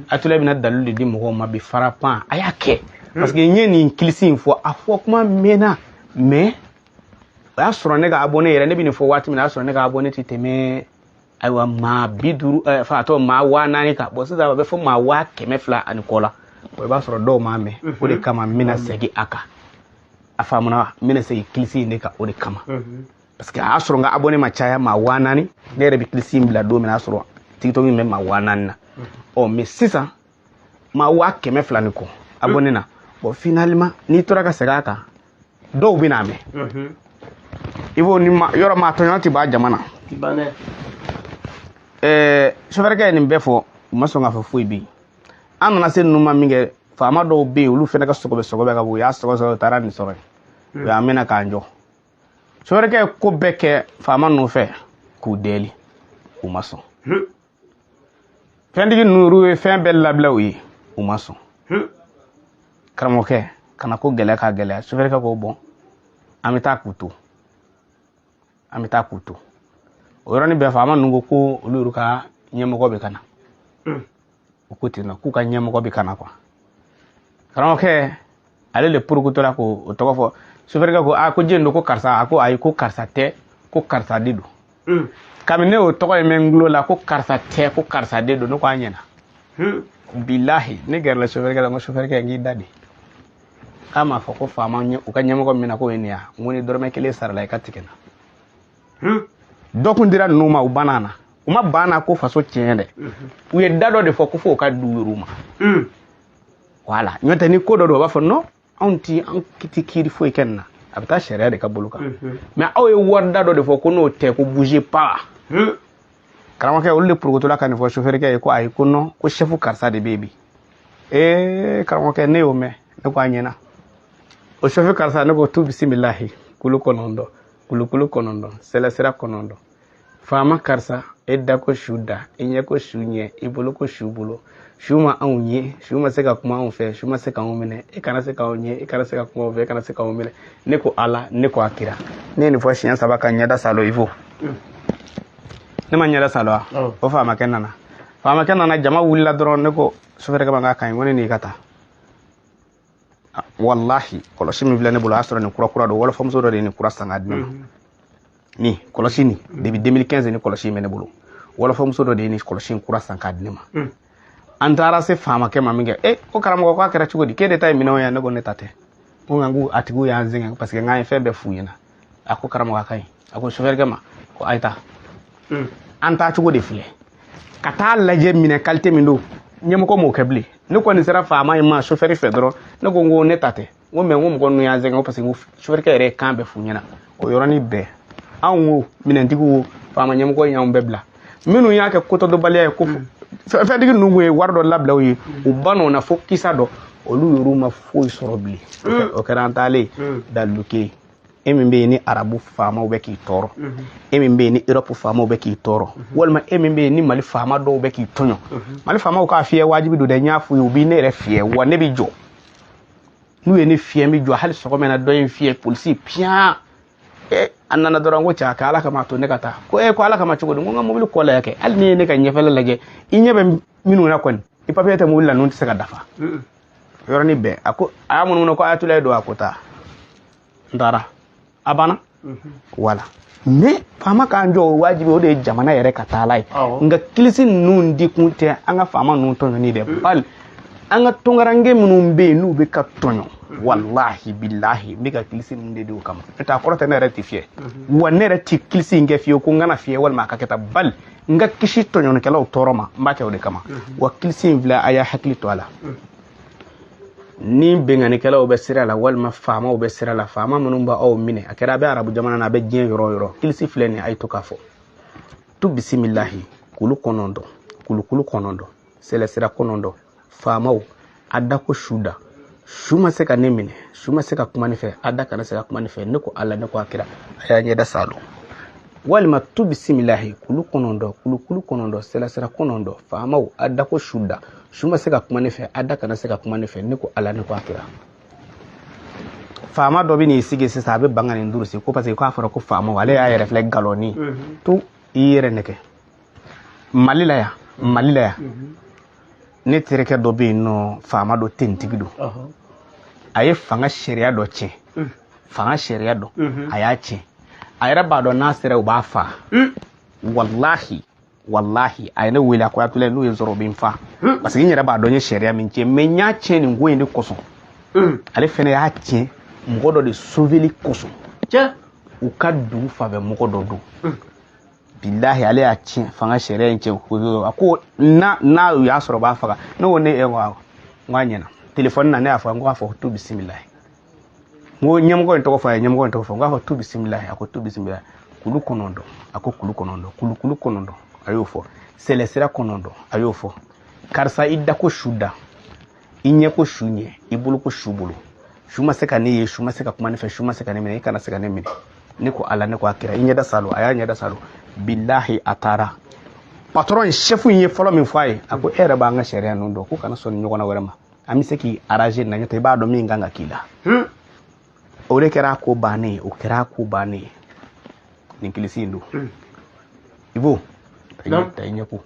atula bina dalili di mɔgɔw ma bi farapan a y'a kɛ parce que n ye nin kilisi in fɔ a fɔ kuma mɛnna mais o y'a sɔrɔ ne ka abonné yɛrɛ ne bɛ nin fɔ waati min na o y'a sɔrɔ ne ka abonné tɛ tɛmɛ ayiwa maa 50 enfin a tɔ maa 4000 kan bon sisan a bɛ fɔ maa 200 ani kɔ la i b'a sɔrɔ dɔw m'a mɛn o de kama n bɛna segin a kan a faamuna wa n bɛna segin kilisi in de kan o de kama parce que a y'a sɔrɔ n ka abonné ma caya maa 4000 ne yɛrɛ bɛ kilisi in bila don min na a y'a sɔrɔ TikTok in bɛ maa 4000 na mais sisan maa 200 ni kɔ abonné na bon finalement n'i tora ka segin a kan dɔw bɛ n'a mɛn i b'o ni yɔrɔ maa tɔɲɔgɔn tɛ b'a jama na sofɛrikɛ ye nin bɛɛ fɔ u ma sɔn k'a fɔ foyi bɛ yen an nana se ninnu ma min kɛ faama dɔw bɛ yen olu fana ka sɔgɔbɛ ka bɔ u y'a sɔgɔ u taara nin sɔrɔ yen u y'an mɛna k'an jɔ sofɛrikɛ ye ko bɛɛ kɛ faama ninnu fɛ k'u dɛli u ma sɔn fɛntigi ninnu ye fɛn bɛɛ labila u ye u ma sɔn karamɔgɔkɛ kana ko gɛlɛya ka gɛlɛya sofɛrikɛ ko bɔn an bɛ taa k'u to o yɔrɔnin bɛɛ faama ninnu ko olu yɛrɛ ka ɲɛmɔgɔ bɛ ka na u ko ten k'u ka ɲɛmɔgɔ bɛ ka na quoi karamɔgɔkɛ ale de porokotora ko o tɔgɔ fɔ sofɛrikɛ ko ko jɛn don ko karisa a ko ayi ko karisa tɛ ko karisa de don kabini ne y'o tɔgɔ in mɛn n tulo la ko karisa tɛ ko karisa de don ne ko an ɲɛna bilahi ne gɛrɛla sofɛrikɛ la n ko sofɛrikɛ n k'i da de k'a m'a fɔ ko faama u ka ɲɛmɔgɔ min na ko ye nin ya n ko ni dɔrɔmɛ 1 sarala i ka tigɛ na dɔ kun dira ninnu ma u banna na u ma banna ko faso tiɲɛ dɛ u ye da dɔ de fɔ ko fo ka du yɔrɔ ma voilà n'o tɛ ni ko dɔ don u b'a fɔ non anw ti kiiri foyi kɛ nin na a bɛ taa sariya de ka bolo kan mais aw ye wari da dɔ de fɔ ko n'o tɛ ko bougez pas karamɔgɔkɛ olu de porokotola ka nin fɔ sofɛrikɛ ye ko ayi ko non ko chef karisa de bɛ bi karamɔgɔkɛ ne y'o mɛn ne ko a ɲɛna o chef karisa ne ko tu bisimilahi kulu 9 kulukulu 9 sɛlɛsira 9 faama karisa e da ko su da e ɲɛ ko su ɲɛ i bolo ko su bolo su ma anw ye su ma se ka kuma anw fɛ su ma se k'anw minɛ e kana se k'anw ye e kana se ka kuma anw fɛ e kana se k'anw minɛ ne ko ala ne ko a kira ne ye nin fɔ siɲɛ 3 ka ɲɛda salo i fo ne ma ɲɛda salo wa o faamakɛ nana jama wulila dɔrɔn ne ko sofɛrikɛ ma k'a kaɲi ko ne n'i ka taa wallahi kɔlɔsi min filɛ ne bolo a y'a sɔrɔ nin kura don wɔlɔfɔmuso dɔ de ye nin kura san k'a di ne ma nin kɔlɔsi nin depuis 2015 ni kɔlɔsi in bɛ ne bolo wɔlɔfɔmuso dɔ de ye nin kɔlɔsi in kura san k'a di ne ma an taara se faamakɛ ma min kɛ ko karamɔgɔ k'a kɛra cogo di k'e de ta ye minɛnw yan ne ko ne ta tɛ ko nka ko a tigiw y'an sɛgɛn parce que n k'an ye fɛn bɛɛ f'u ɲɛna a ko karamɔgɔ a ka ɲi a ko sofɛrikɛ ma ko a ye taa an taa cogo de filɛ ka taa lajɛ minɛ qualité min don ɲɛmɔgɔ m'o kɛ bilen ne kɔni sera faama ye ma sofɛri fɛ dɔrɔn ne ko n ko ne ta tɛ n ko mais n ko mɔgɔ ninnu y'an sɛgɛn parce que sofɛrikɛ yɛrɛ ye kan bɛɛ f'u ɲɛna o yɔrɔnin bɛɛ anw wo minɛntigiw wo faama ɲɛmɔgɔ in y'anw bɛɛ bila minnu y'a kɛ kotɔdɔbaliya ye ko fɛntigi ninnu ye wari dɔ labila u ye u ban'o na fo kisa dɔ olu y'olu ma foyi sɔrɔ bilen o kɛra an taalen daluke e min bɛ yen ni arabu faamaw bɛ k'i tɔɔrɔ e min bɛ yen ni Europe faamaw bɛ k'i tɔɔrɔ walima e min bɛ yen ni Mali faama dɔw bɛ k'i tɔɲɔ Mali faamaw k'a fiyɛ wajibi don dɛ n y'a f'u ye u b'i ne yɛrɛ fiyɛ wa ne bɛ jɔ n'u ye ne fiyɛ n bɛ jɔ hali sɔgɔma na dɔ in fiyɛ polisi piyan a nana dɔrɔn ko cɛ ala kama to ne ka taa ko ko ala kama cogo di ko n ka mobili kɔ lajɛ kɛ hali ni ye ne ka ɲɛfɛla lajɛ i ɲɛ bɛ minnu na kɔni i papiye tɛ mobili la ninnu tɛ se ka dafa yɔrɔnin bɛɛ a y'a munumunu ko ayatollah ye don a ko taa n taara a banna wala mais faama k'an jɔ o wajibi o de ye jamana yɛrɛ ka taa la ye nka kilisi ninnu di kun tɛ an ka faama ninnu tɔɲɔni dɛ bali an ka tɔngarange minnu bɛ yen n'u bɛ ka tɔɲɔ wallahi billahi n bɛ ka kilisi ninnu de di o kama n'o tɛ a kɔrɔ tɛ ne yɛrɛ tɛ fiyɛ wa ne yɛrɛ tɛ kilisi in kɛ fiyewu ko n kana fiyɛ walima a ka kɛ tan bali n ka kisi tɔɲɔnikɛlaw tɔɔrɔ ma n b'a kɛ o de kama wa kilisi in filɛ a y'a hakili to a la ni benganikɛlaw bɛ sira la walima faamaw bɛ sira la faama minnu b'aw minɛ a kɛra a bɛ arabu jamana na a bɛ diɲɛ yɔrɔ o yɔrɔ kilisi filɛ nin a ye to k'a fɔ tu bisimilahi kulu 9 kulukulu 9 sɛlɛsira 9 faamaw a da ko su da su ma se ka ne minɛ su ma se ka kuma ne fɛ a da kana se ka kuma ne fɛ ne ko ala ne ko a kira a y'a ɲɛda salo walima tu bisimilahi kulu 9 kulukulu 9 sɛlɛsira 9 faamaw a da ko su da su ma se ka kuma ne fɛ a da kana se ka kuma ne fɛ ne ko ala ne ko a kira faama dɔ bɛ n'i sigi sisan a bɛ banga nin durusi ko parce que k'a fɔra ko faamaw ale y'a yɛrɛ filɛ galɔni tu i yɛrɛ nɛgɛ Mali la yan ne tereke dɔ bɛ yen nɔ faama dɔ tentigi don a ye fanga sariya dɔ tiɲɛ fanga sariya dɔ a y'a tiɲɛ a yɛrɛ b'a dɔn n'a sera u b'a fa wallahi a ye ne wele a ko Atulaye n'u ye sɔrɔ u bɛ n fa parce que n yɛrɛ b'a dɔn n ye sariya min tiɲɛ mais n y'a tiɲɛ nin ko in de kosɔn ale fɛnɛ y'a tiɲɛ mɔgɔ dɔ de sauveli kosɔn u ka dugu fabɛ mɔgɔ dɔ don billahi ale y'a tiɲɛ fanga sariya in tiɲɛ a ko n'a u y'a sɔrɔ u b'a faga ne ko ne n k'a ɲɛna téléphone na ne y'a fɔ n k'a fɔ tu bisimilahi n ko ɲɛmɔgɔ in tɔgɔ fɔ a ye ɲɛmɔgɔ in tɔgɔ fɔ n k'a fɔ tu bisimilahi a ko tu bisimilahi kulu 9 a ko kulu 9 kulu 9 a y'o fɔ sɛlɛsira 9 a y'o fɔ karisa i da ko su da i ɲɛ ko su ɲɛ i bolo ko su bolo su ma se ka ne ye su ma se ka kuma ne fɛ su ma se ka ne minɛ i kana se ka ne minɛ ne ko ala ne ko a kɛra i ɲɛda salo a y'a ɲɛda salo billahi a taara patron chef in ye fɔlɔ min fɔ a ye a ko e yɛrɛ b'an ka sariya ninnu dɔn ko kana sɔn nin ɲɔgɔnna wɛrɛ ma an bɛ se k'i arranger na ɲɔtɛ i b'a dɔn min kan ka k'i la o de kɛra ko bannen ye o kɛra ko bannen ye nin kilisi in don Ivo ta i ɲɛ ko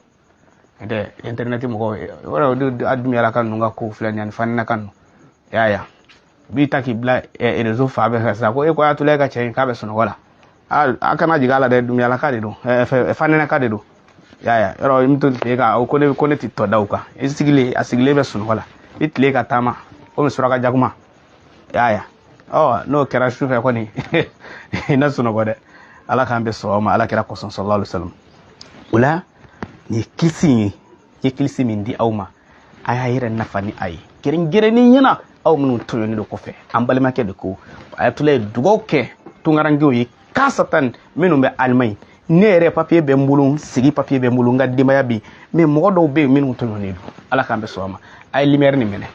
n'tɛ internet mɔgɔw wɛrɛ a dumuyala ka ninnu ka ko filɛ nin ye ani fanina ka ninnu y'a ye b'i ta k'i bila réseau fa bɛɛ fɛ sisan ko e ko Atulaye ka cɛ in k'a bɛ sunɔgɔ la a kana jigin a la dɛ dumuyala ka de don fanina ka de don y'a ye yɔrɔ i bɛ to tile kan ko ne tɛ tɔ da o kan i sigilen a sigilen bɛ sunɔgɔ la i tile ka taama komi suraka jakuma y'a ye n'o kɛra sufɛ kɔni i na sunɔgɔ dɛ ala k'an bɛ sɔn o ma ala kɛra kɔsɔn sallallahu alaihi wasallam o la nin ye kilisi in ye n ye kilisi min di aw ma a y'a yɛrɛ nafa ni a ye gɛrɛngɛrɛnni ɲɛna aw minnu tɔɲɔnnen don kɔfɛ an balimakɛ de ko Ayatulaye dugawu kɛ tunkarankew ye k'a satan minnu bɛ Allemagne ne yɛrɛ papier bɛ n bolo n sigi papier bɛ n bolo n ka denbaya bɛ yen mais mɔgɔ dɔw bɛ yen minnu tɔɲɔnnen don ala k'an bɛ sɔn o ma a ye lumière nin minɛ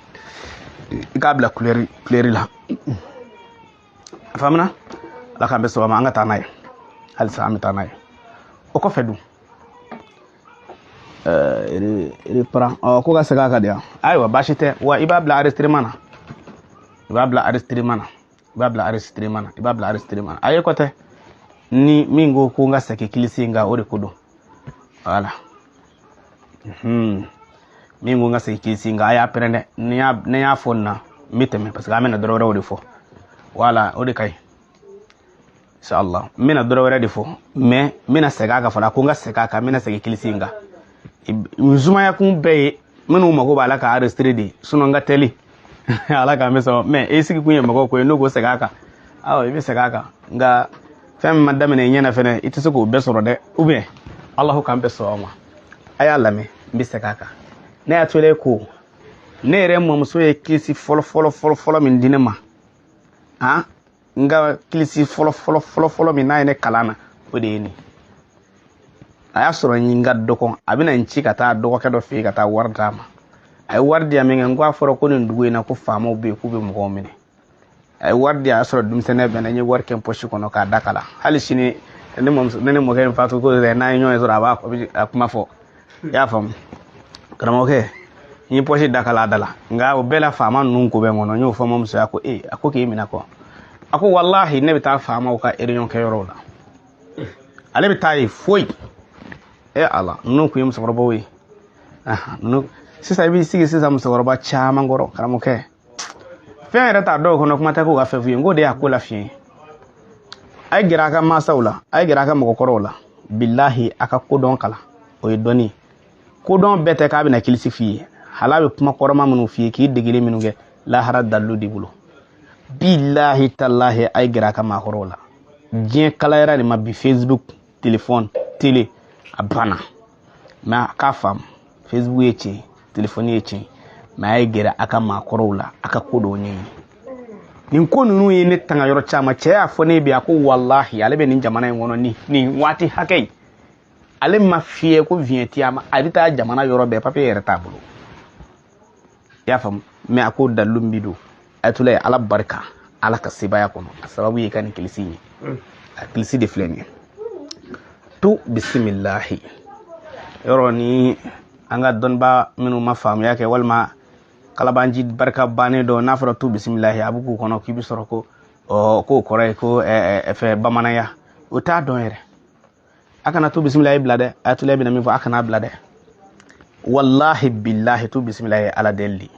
i k'a bila couleur la a faamuna ala k'an bɛ sɔn o ma an ka taa n'a ye halisa an bɛ taa n'a ye o kɔfɛ dun reprend ko ka segin a kan de yan ayiwa baasi tɛ wa i b'a bila enregistrement na i b'a bila enregistrement na a ye ko tɛ ni min ko ko n ka segin kilisi in kan o de ko don voilà min ko n ka segin kilisi in kan a y'a pɛrɛn dɛ ni y'a fɔ nin na n bɛ tɛmɛ parce que an bɛna dɔ wɛrɛw de fɔ voilà o de ka ɲi inshallah n bɛna dɔ wɛrɛ de fɔ mais n bɛna segin a kan fana ko n ka segin a kan n bɛna segin kilisi in kan zumaya kun bɛɛ ye minnu mago b'a la ka enregistrer de sinon n ka teli ala k'an bɛ sɔn mais e sigi kun ye mɔgɔw ko ye n'o ko segin a kan awɔ i bɛ segin a kan nka fɛn min ma daminɛ i ɲɛna fɛnɛ i tɛ se k'o bɛɛ sɔrɔ dɛ ou bien alahu k'an bɛ sɔn o ma a y'a lamɛn n bɛ segin a kan ne Atulaye ko ne yɛrɛ mɔmuso ye kilisi fɔlɔ min di ne ma n ka kilisi fɔlɔ min n'a ye ne kalan na o de ye nin a y'a sɔrɔ n ka dɔgɔ a bɛna n ci ka taa dɔgɔkɛ dɔ fɛ yen ka taa wari d'a ma a ye wari di yan min kɛ n ko a fɔra ko nin dugu in na ko faamaw bɛ yen k'u bɛ mɔgɔw minɛ a ye wari di a y'a sɔrɔ denmisɛnninya bɛnna n ye wari kɛ n poche kɔnɔ k'a da kala hali sini ne ni mɔkɛ in fatu ko n'a ye ɲɔgɔn ye sɔrɔ a b'a kuma fɔ i y'a faamu karamɔgɔkɛ n ye poche da kala a da la nka o bɛɛ la faama ninnu ko bɛ n kɔnɔ n y'o fɔ n mamuso ye a ko a ko k'e minɛ kɔ a ko walahi ne bɛ taa faamaw ka réunion kɛ yɔrɔw la ale bɛ taa ye foyi ala ninnu kun ye musokɔrɔbaw ye sisan i b'i sigi sisan musokɔrɔba caman kɔrɔ karamɔgɔkɛ fɛn yɛrɛ t'a dɔw kɔnɔ kuma tɛ k'u ka fɛn f'u ye n ko de y'a ko la fiɲɛ a ye gɛrɛ a ka mansaw la a ye gɛrɛ a ka mɔgɔkɔrɔw la bilahi a ka kodɔn kalan o ye dɔnni kodɔn bɛɛ tɛ k'a bɛna kilisi f'i ye hali a bɛ kuma kɔrɔma minnu f'i ye k'i degeli minnu kɛ lahara dalilu de bolo bilahi talahi a ye gɛrɛ a ka maakɔrɔw la diɲɛ kalayara de ma bi Facebook téléphone télé a banna mais a k'a faamu Facebook ye tiɲɛ téléphone ye tiɲɛ mais a ye gɛrɛ a ka maakɔrɔw la a ka ko dɔw ɲɛɲini nin ko ninnu ye ne tanga yɔrɔ caman cɛ y'a fɔ ne bi a ko wallahi ale bɛ nin jamana in kɔnɔ nin waati hakɛ in ale ma fiyɛ ko viɲɛti a ma a bɛ taa jamana yɔrɔ bɛɛ papier yɛrɛ t'a bolo i y'a faamu mais a ko dalilu min don Ayatulaye ala barika ala ka sebaya kɔnɔ a sababu ye ka nin kilisi ye a kilisi de filɛ nin ye tu bisimilahi yɔrɔ ni an ka dɔnniba minnu ma faamuya kɛ walima kalabanji barika bannen dɔ n'a fɔra tu bisimilahi a bɛ k'u kɔnɔ k'i bɛ sɔrɔ ko k'o kɔrɔ ye ko fɛ bamananya o t'a dɔn yɛrɛ a kana tu bisimilahi bila dɛ Ayatulaye bɛna min fɔ a kana bila dɛ wallahi billahi tu bismillah ala delli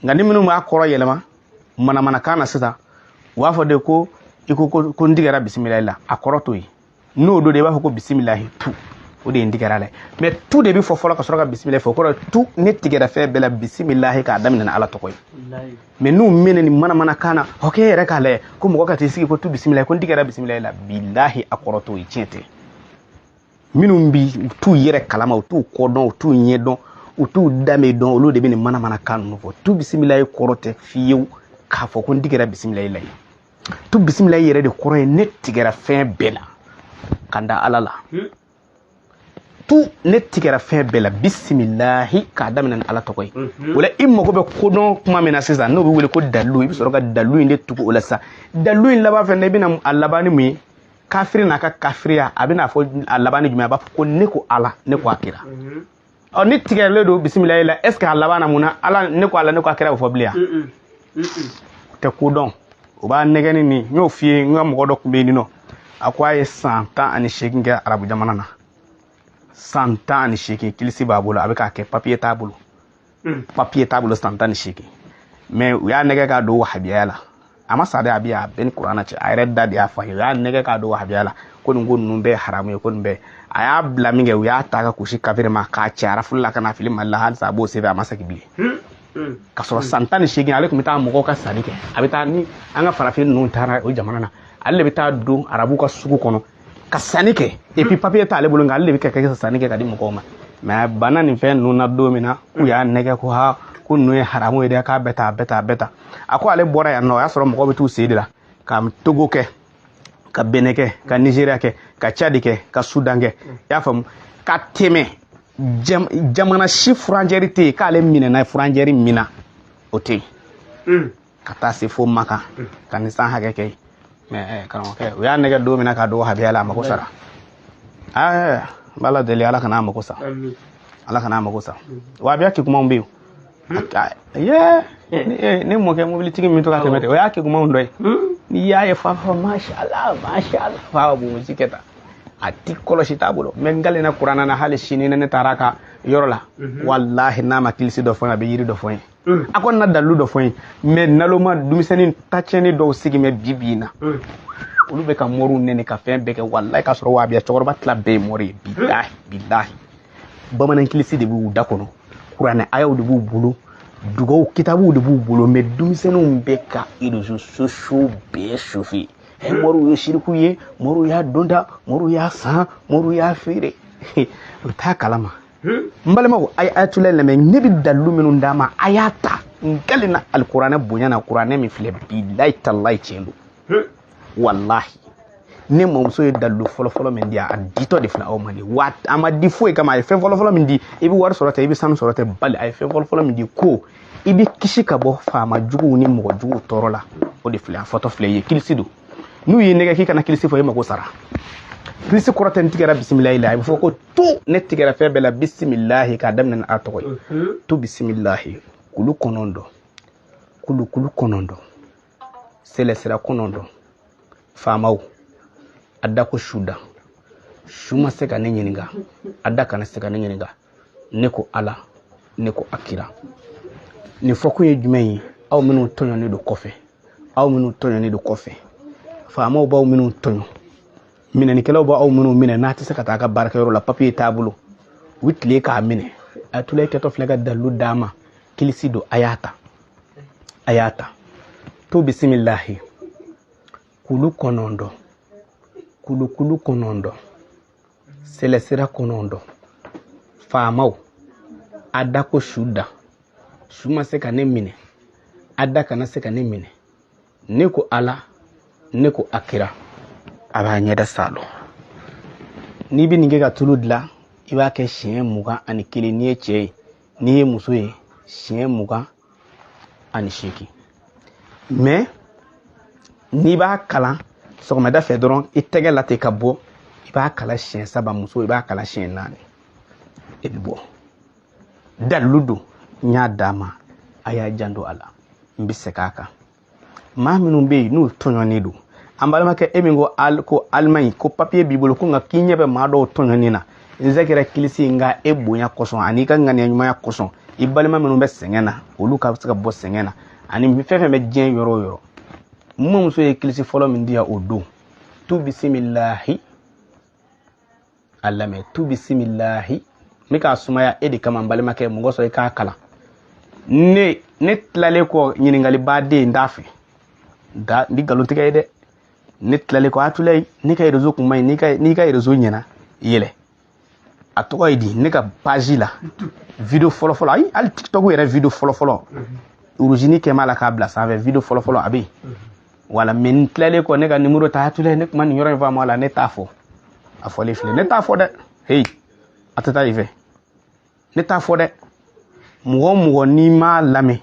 ngani minu ma koro yelema mana kana sita wa fo de ko iko ko ndigara bismillah la akoro to yi no do de ba ko bismillah tu o de ndigara la mais tout de bi fo folo ka soro ka bismillah fo ko tu ne tigara fe bela bismillah ka damina ala to koy mais nu meneni mana kana okay reka le ko mo ka tisigi ko tu bismillah ko ndigara bismillah la billahi akoro to yi tiente minum bi tu yere kalama tu kodon tu nyedon tu dame don olu de bi ni mana kan no fo tu bismillah korote fiyew ka fo ko ndigara bismillah la tu bismillah yere de koro ne tigara fe bela kanda alala tu ne tigara fe bela bismillah ka damina ala to koy wala immo ko be kodon kuma mena sisa no bi wele ko dalu bi soro ka dalu inde tuko wala sa dalu in laba fe ne bi na alabani mu kafiri na ka kafiriya abina fo alabani juma ba ko ne ko ala ne ko akira o ni tigara le do bismillah la est ce que alabana muna ala ne ko ala ne ko akira fo blia te kodon o ba negani ni nyo fie ngam godo kumbe ni no akwa ye santa ani shekinga arabu jamana na santa ani sheki kilisi babulo abeka ke papier tabulo santa ani sheki mais ya nege ka do wahabiyala ama sade abiya ben qur'ana ci ay redda dia fa ya nege ka do wahabiyala ko ngon numbe haramu ko numbe aya blaminge ya taka kushi kafir ma ka ci arafulla kana film Allah hal sabo se ba masaki bi kasoro santa ani sheki ale kumita mo ka sadike abita ni anga farafin nun tara o jamana na alle bita do arabu ka suku kono ka sanike et puis papier ta ale bulu nga alle bika ka sanike ka di mo ko ma mais bana ni fen nuna do mina ku ya nege ko ha ku no e haramu e ka beta ako ale bora ya no ya soro mo ko bitu sedira ka Togo ke ka Benin ke ka Nigeria ke ka Chad ke ka Sudan ke ya fam ka teme jamana shi franjeri te ka ale mina na franjeri mina ote ka ta se fo maka kan san hage ke mais kan okay ya nege do mina ka do habiyala mako sara bala dele ala kana mako sa ala kana mako sa wa biya ki kuma mbiu ne mo ke mobility mi to ka temete o ya ki kuma ndoy ni ya e fa masha Allah fa bu muziketa ati koloshi tabulo men ngale na qur'ana na hali shini ne taraka yorola wallahi na ma kilisi do fon be yiri do fon akon na dalu do fon men naloma dumiseni tacheni do sigi me bibina ulu be ka moru nene ka fen be ke wallahi ka soro wa biya chorba tla be mori billahi bamanan kilisi de bu dakono qur'ana ayaw de bu bulu dugo kitabu de bu bulu me dumisenu be ka ido so be shofi moru ya shirku ye moru ya donda moru ya sa moru ya fire ta kalama mbalema ko ay atulele me nebi dalu minun dama ayata ngalina alqur'ana bunyana qur'ana mi file billahi tallahi chendo wallahi ne mom so dalu folo men dia adito de fla o mani wat amadi fo kama ay fe folo men di ibi war sorata ibi san sorata bal ay fe folo men di ko ibi kishika bo fama jugu ni mo jugu torola o de fla photo fle ye kilsido nu yi nega ki kana kilisi fo yema ko sara kilisi koroten tigara bismillah ila fo ko tu ne tigara fe bela bismillah ka damna na atoy tu bismillah kulu konondo sele sera konondo famaw adda ko shuda shuma se ka nenyininga adda kana se ka nenyininga neko ala neko akira ni foko ye jumei aw minu tonyo ni do kofe fama baw minun tonyo mine ni kelaw baw minun mine nati sakata ka baraka yoro la papier tabulo witle ka mine atule keto flega dalu dama kilisido ayata to bismillah kulu konondo selesira konondo fama adako shuda shuma seka ne mine adaka na seka ne mine neko ala neko akira abanye da salo ni bi ninge ka tuludla iba ke shen muga ani kili ni eche ni muso ye shen muga ani sheki mais ni ba kala so ma da fe doron itege late ka bo iba kala shen saba muso iba kala shen nani ebi bo daludu nya dama aya jando ala mbisekaka ma minun be nu tonyo do ambalama ke emingo ko almay ko papier bible ko nga kinyebe ma do tonyo nina nzakira kilisi nga e bonya koson ani ka ngani nyuma ya koson ibalima menu be sengena olu ka saka bo sengena ani fefe me gen yoro mum so e kilisi folo min dia odo tu bismillahi allame tu bismillahi mika sumaya edi kama balima ke mungo so e ka kala ne tlale ko nyiningali bade ndafi da ndi galuntiga ide ne tlale ko atulay ni kay rezo kuma ni kay rezo nyena yele atoko idi ne ka page la video follow ay al TikTok yere video follow origine ke mala ka bla sa video follow abi wala men tlale ko ne ka numéro ta atulay ne man yoro va mala ne tafo afole fle ne tafo de hey atata ive ne tafo de mugo ni ma lame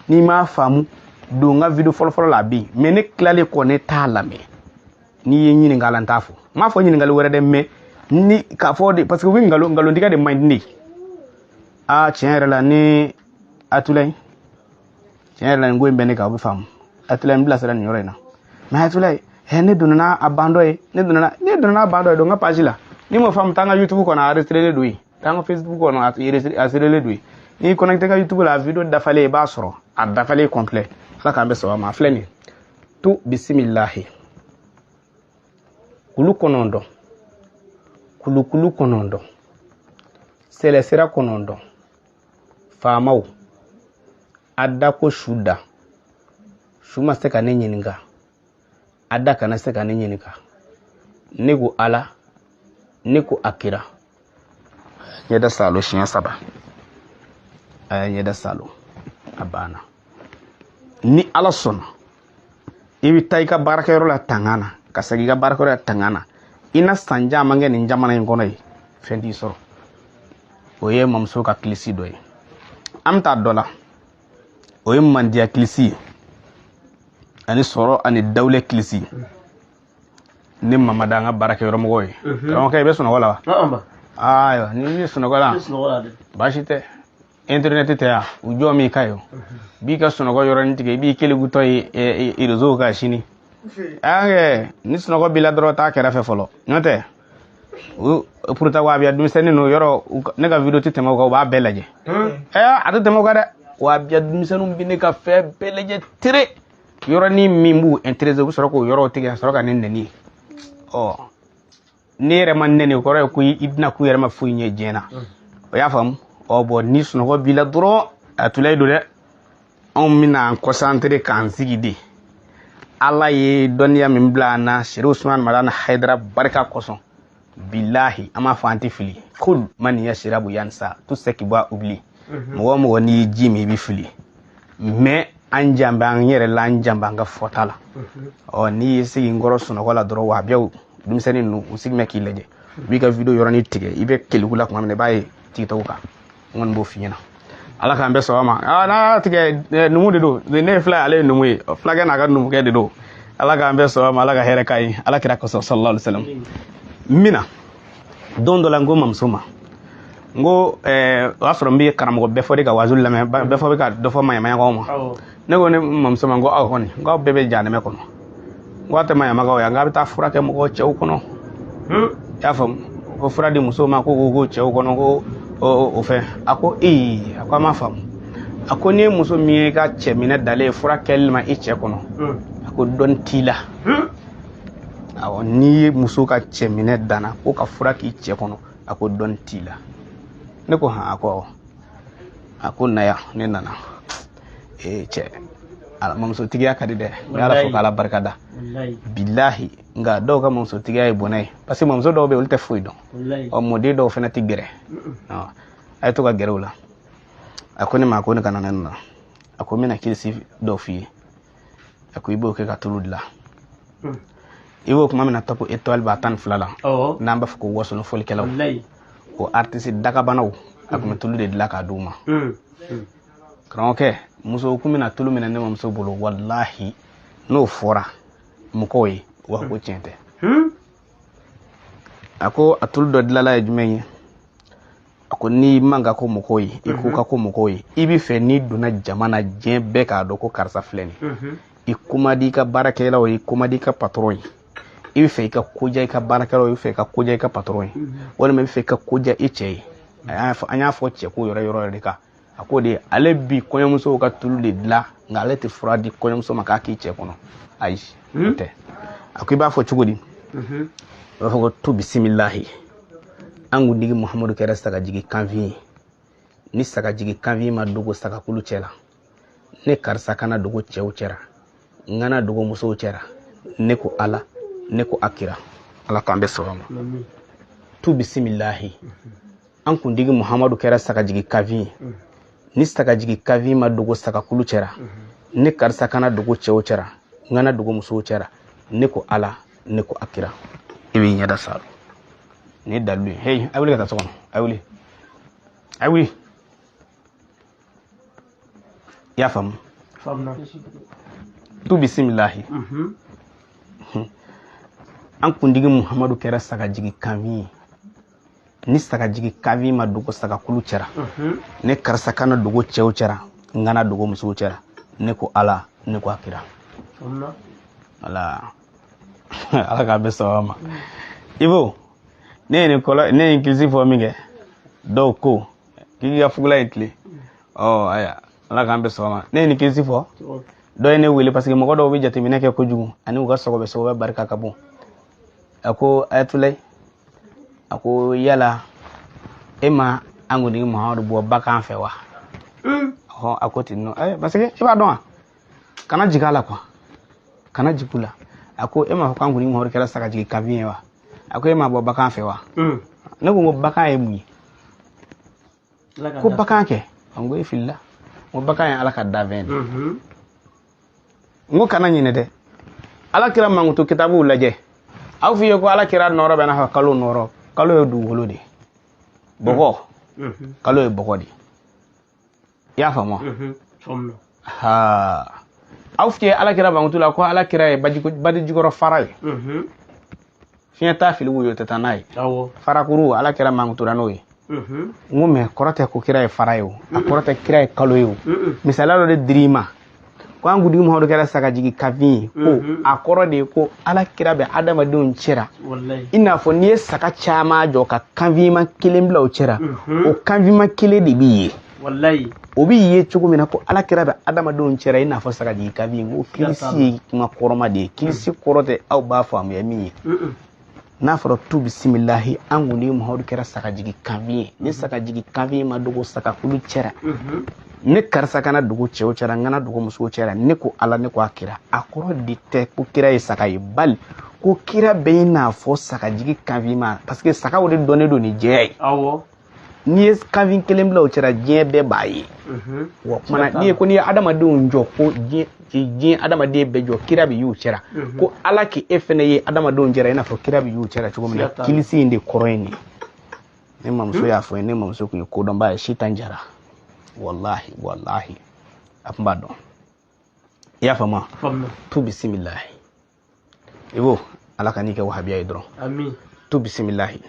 ni ma famu do nga video follow la bi me ne klale ko ne ta lame ni yenyi ni ngala ntafo ma fo nyini ngalo werede me ni ka fo de parce que wi ngalo ndiga de mind ni a chenre la ni atulay chenre la ngo mbene ka bu fam atulay mbla sala ni yorena ma atulay he ne dunana abando ne dunana abando do nga page la ni mo fam tanga YouTube ko na enregistrer le tanga Facebook ko na enregistrer le ni connecté ka YouTube la vidéo dafale ba soro a dafale complet la ka be so ma fleni tu bismillah kulu konondo selesera konondo famau adda ko shuda shuma se kana nyininga adda kana se kana nyininga nigu ala niku akira yeda salo shin saba yeda salo abana ni ala sona ibi taika barakero la tangana kasagi ga barakero la tangana ina sanja mange ni jamana ngono yi fendi soro oye mamso ka klisi doy amta dola oye mandia klisi ani soro ani dawle klisi ni mamada nga barakero mo goy donc kay be sona wala ayo ni sona wala bashite internet te ya ujo mi kayo bi ka sona go yoro ntige bi kele guto e rezo ka shini ange ni sona go bila dro ta kera fe folo note u pourta wa biya dum seni no yoro ne ga video tete mo go ba belaje adu temo ga da wa biya dum senu bi ne ka fe belaje tire yoro ni mimbu interesse bu soro ko yoro tige soro ka nenne ni o ni re man nene ko re ku idna ku yere ma fu nye jena o ya fam o bo ni sunu ko bila duro atulay do de on mina concentré kan sigidi Allah ye doniya min blana Sheikh Usman Malana Haidara barka koson billahi ama fanti fili kul man yashrabu yansa tout ce qui boit oublie mo ni jimi bi fili mais an jamba an yere la an jamba nga fotala o ni sigi ngoro sunu ko la duro wa biaw dum senin no usigme ki leje bi ka video yorani tige ibe keligula ko amne baye TikTok ka ngon bo fiina ala ka mbeso ma na tige numu de do ne fly ale numu flag na ga numu ke de do ala ka mbeso ma ala ka here kai ala kira ko sallallahu alaihi wasallam mina dondo la ngoma msoma ngo afro mbi karamo be fo de ka wazul la me be fo be ka do fo ma ko ma ne go ne mamsoma ngo a honi ngo bebe jane me kono ngwate ma ga ya ngabita fura ke mo ko chew kono ya fam ko fura di musoma ko go chew kono ko o fe ako ako ma fam ako ne muso mi ga chemine dale fura kelma iche kono ako don tila awo ni muso ka chemine dana ko ka fura ki iche kono ako don tila ne ko ha ako naya ne nana che ala mamso tigiya kadi de ala fo kala barkada billahi nga do ka mamso tigiya e bonay parce que mamso do be ulte fuido o modi do fena tigere no ay to ka gerula akoni ma akoni kana nanna akomi na kilisi do fi akoibo ke ka tuludla iwo kuma mina tapo étoile ba tan flala namba fuko woso no foli kelaw o artiste daga banaw akomi tulude de la ka duma kranke muso kumina tulu mina ne mamso bolo wallahi no fora mukoyi wa ko cente ako atul do dilala jumenye ako ni manga ko mukoyi iku ka ko mukoyi ibi fe ni duna jamana jembe ka do ko karsa fleni ikuma di ka barakela o ikuma di ka patron i bɛ fɛ i ka koja i ka baarakɛlaw i bɛ fɛ i ka koja i ka patron ye walima i bɛ fɛ i ka koja i cɛ ye an y'a fɔ cɛ ko yɔrɔ de kan a ko de ale bi kɔɲɔmusow ka tulu de dilan nka ale tɛ fura di kɔɲɔmuso ma k'a k'i cɛ kɔnɔ ayi o tɛ a ko i b'a fɔ cogo di i b'a fɔ ko tu bisimilahi an kuntigi Muhamadu kɛra sagajigi kanfin ye ni sagajigi kanfin ma dogo sagakulu cɛ la ne karisa kana dogo cɛw cɛra n kana dogo musow cɛra ne ko ala ne ko akira ala k'an bɛ sɔrɔ ma tu bisimilahi an kuntigi Muhamadu kɛra sagajigi kanfin ye ni sagajigi kanfin ma dogo sagakulu cɛra ne karisa kana dogo cɛw cɛra n kana dogo musow cɛra ne ko ala ne ko akira i b'i ɲɛda sa ni dalu ye hey a wuli ka taa so kɔnɔ a wuli i y'a faamu tu bisimilahi an kuntigi Muhamadu kɛra sagajigi kanfin ye ni sagajigi kanfin ma dogo sagakulu cɛra ne karisa kana dogo cɛw cɛra n kana dogo musow cɛra ne ko ala ne ko akira ala ala k'a bɛ sɔrɔ ma Ibo ne ye kilisi fɔ min kɛ dɔw ko k'i ka fugula in tile aya ala k'an bɛ sɔrɔ ma ne ye nin kilisi fɔ dɔ ye ne wele parce que mɔgɔ dɔw bɛ jateminɛ kɛ kojugu ani u ka sɔgɔbɛ barika ka bon a ko ayatulay a ko yala e ma an kuntigi Muhamadu bɔ bakan fɛ wa a ko ten nɔ parce que i b'a dɔn wa kana jigin a la quoi kana jigin la a ko e m'a fɔ k'an kuntigi Muhamadu kɛra sagajigi kanfin ye wa a ko e m'a bɔ bakan fɛ wa ne ko bakan ye mun ye ko bakan kɛ n ko e filila n ko bakan ye ala ka danfɛn de n ko kana ɲinɛ dɛ ala kira mankutu kitabuw lajɛ aw f'i ye ko ala kira nɔrɔ bɛ n'a fɔ kalo nɔrɔ kalo ye dugukolo de bɔgɔ kalo ye bɔgɔ de i y'a faamu aw f'i ye ala kira mankutu la ko ala kira ye baji jukɔrɔ fara ye fiɲɛ t'a fili wuyo tɛ taa n'a ye farakuru ala kira mankutura n'o ye n ko mɛ kɔrɔ tɛ ko kira ye fara ye o a kɔrɔ tɛ kira ye kalo ye o misaliya dɔ de dir'i ma ko an kuntigi Muhamadu kɛra sagajigi kanfin ye ko a kɔrɔ de ye ko ala kira bɛ adamadenw cɛra i n'a fɔ n'i ye saga caman jɔ ka kanfinma kelen bila o cɛra o kanfinma kelen de b'i ye o b'i ye cogo min na ko ala kira bɛ adamadenw cɛra i n'a fɔ sagajigi kanfin ko kilisi ye kuma kɔrɔma de ye kilisi kɔrɔ tɛ aw b'a faamuya min ye n'a fɔra tu bisimilahi an kuntigi Muhamadu kɛra sagajigi kanfin ye ni sagajigi kanfin ma dogo sagakulu cɛra ne karisa kana dogo cɛw cɛra n kana dogo musow cɛra ne ko ala ne ko akira a kɔrɔ de tɛ ko kira ye saga ye bali ko kira bɛ i n'a fɔ sagajigi kanfin ma parce que sagaw de dɔnnen don ni jɛya ye n'i ye kanfin kelen bila o cɛra diɲɛ bɛɛ b'a ye wa kumana n'i ye ko n'i ye adamadenw jɔ ko diɲɛ adamaden bɛɛ jɔ kira bɛ y'u cɛra ko ala k'e fɛnɛ ye adamadenw cɛra i n'a fɔ kira bɛ y'u cɛra cogo min na kilisi in de kɔrɔ ye nin ne mamuso y'a fɔ ye ne mamuso tun ye kodɔnba ye sitan jara wallahi a tun b'a dɔn i y'a faamu tu bisimilahi Ibo ala ka n'i kɛ wahabiya ye dɔrɔn tu bisimilahi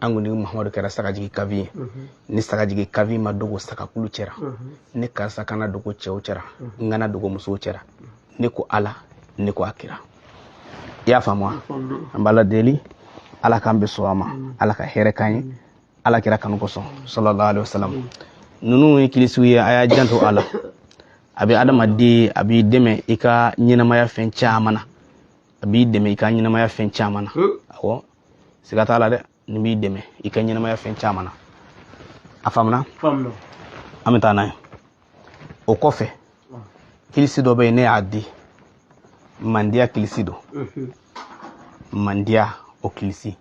an kuntigi Muhamadu kɛra sagajigi kanfin ye ni sagajigi kanfin ma dogo sagakulu cɛra ne karisa kana dogo cɛw cɛra n kana dogo musow cɛra ne ko ala ne ko akira i y'a faamu an b'ala deli ala k'an bɛ sɔn a ma ala ka hɛrɛ k'an ye ala kira kanu kosɔn sallallahu alaihi wasallam ninnu ye kilisiw ye a y'a janto a la a bɛ adamaden a b'i dɛmɛ i ka ɲɛnamaya fɛn caman na a b'i dɛmɛ i ka ɲɛnamaya fɛn caman na awɔ siga t'a la dɛ nin b'i dɛmɛ i ka ɲɛnamaya fɛn caman na a faamuna an bɛ taa n'a ye o kɔfɛ kilisi dɔ bɛ yen ne y'a di mandiya kilisi don mandiya o kilisi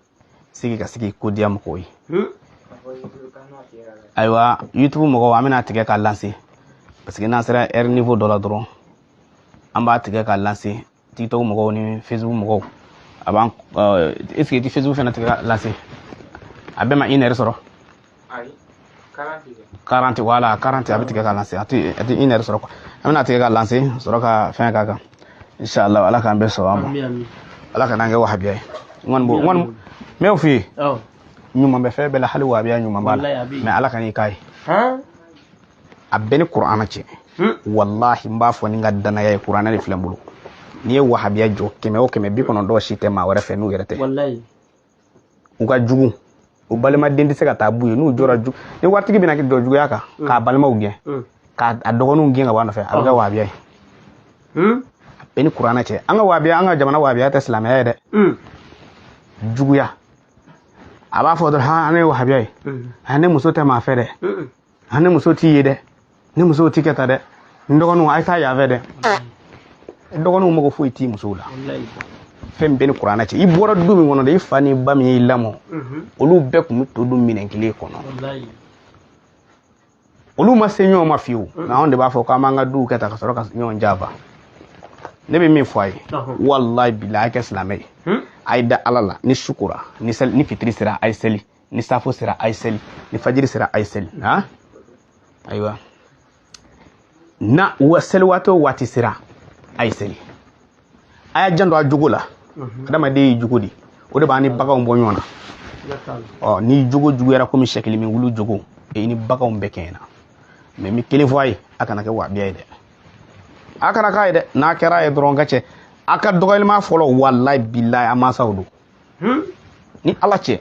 sigi ka sigi ko diya mɔgɔw ye ayiwa YouTube mɔgɔw an bɛna tigɛ ka lancer parce que n'an sera heure niveau dɔ la dɔrɔn an b'a tigɛ ka lancer TikTok mɔgɔw ni Facebook mɔgɔw a b'an est-ce que i tɛ Facebook fana tigɛ ka lancer a bɛɛ ma 1 heure sɔrɔ 40 voilà 40 a bɛ tigɛ ka lancer a tɛ 1 heure sɔrɔ quoi an bɛna tigɛ ka lancer sɔrɔ ka fɛn k'a kan inshallah ala k'an bɛɛ sɔn a ma ala ka n'an kɛ wahabiya ye n kɔni n b'o f'i ye ɲuman bɛ fɛn bɛɛ la hali wahabiya ɲuman b'a la mais ala ka n'i k'a ye a bɛɛ ni kuranɛ cɛ wallahi n b'a fɔ ni n ka danaya ye kuranɛ de filɛ n bolo ni ye wahabiya jɔ 100 o 100 bi kɔnɔntɔn si tɛ maa wɛrɛ fɛ n'u yɛrɛ tɛ wallahi u ka jugu o balimaden tɛ se ka taa b'u ye n'u jɔra jugu ni waritigi bɛna jɔ juguya kan k'a balimaw gɛn k'a dɔgɔninw gɛn ka bɔ a nɔfɛ a bɛ kɛ wahabiya ye bɛɛ ni kuranɛ cɛ an ka wahabiya an ka jamana wahabiya tɛ silamɛya ye dɛ juguya a b'a fɔ dɔrɔn ne ye wahabiya ye ne muso tɛ maa fɛ dɛ ne muso t'i ye dɛ ne muso t'i kɛ ta dɛ n dɔgɔninw a ye taa yan fɛ dɛ dɔgɔninw mago foyi t'i musow la fɛn bɛɛ ni kuranɛ cɛ i bɔra du min kɔnɔ de i fa ni ba min y'i lamɔ olu bɛɛ tun bɛ to dun minɛn kelen kɔnɔ olu ma se ɲɔgɔn ma fiyewu nka anw de b'a fɔ k'an b'an ka duw kɛ ta ka sɔrɔ ka ɲɔgɔn janfa ne bɛ min fɔ a ye walayi bilahi a kɛ silamɛ ye a ye da ala la ni su kora ni fitiri sera a ye seli ni safo sera a ye seli ni fajiri sera a ye seli ayiwa na seli waati o waati sera a ye seli a y'a janto a jogo la adamaden ye jogo di o de b'an ni baganw bɔ ɲɔgɔn na ni jogo juguyara komi sɛ kelen min wulu jogo i ni baganw bɛɛ kɛɲɛ na mais mi kelen fɔ a ye a kana kɛ wahabiya ye dɛ a kana k'a ye dɛ n'a kɛra a ye dɔrɔn ka cɛ a ka dɔgɔyalima fɔlɔ walayi bilayi a mansaw don ni ala cɛ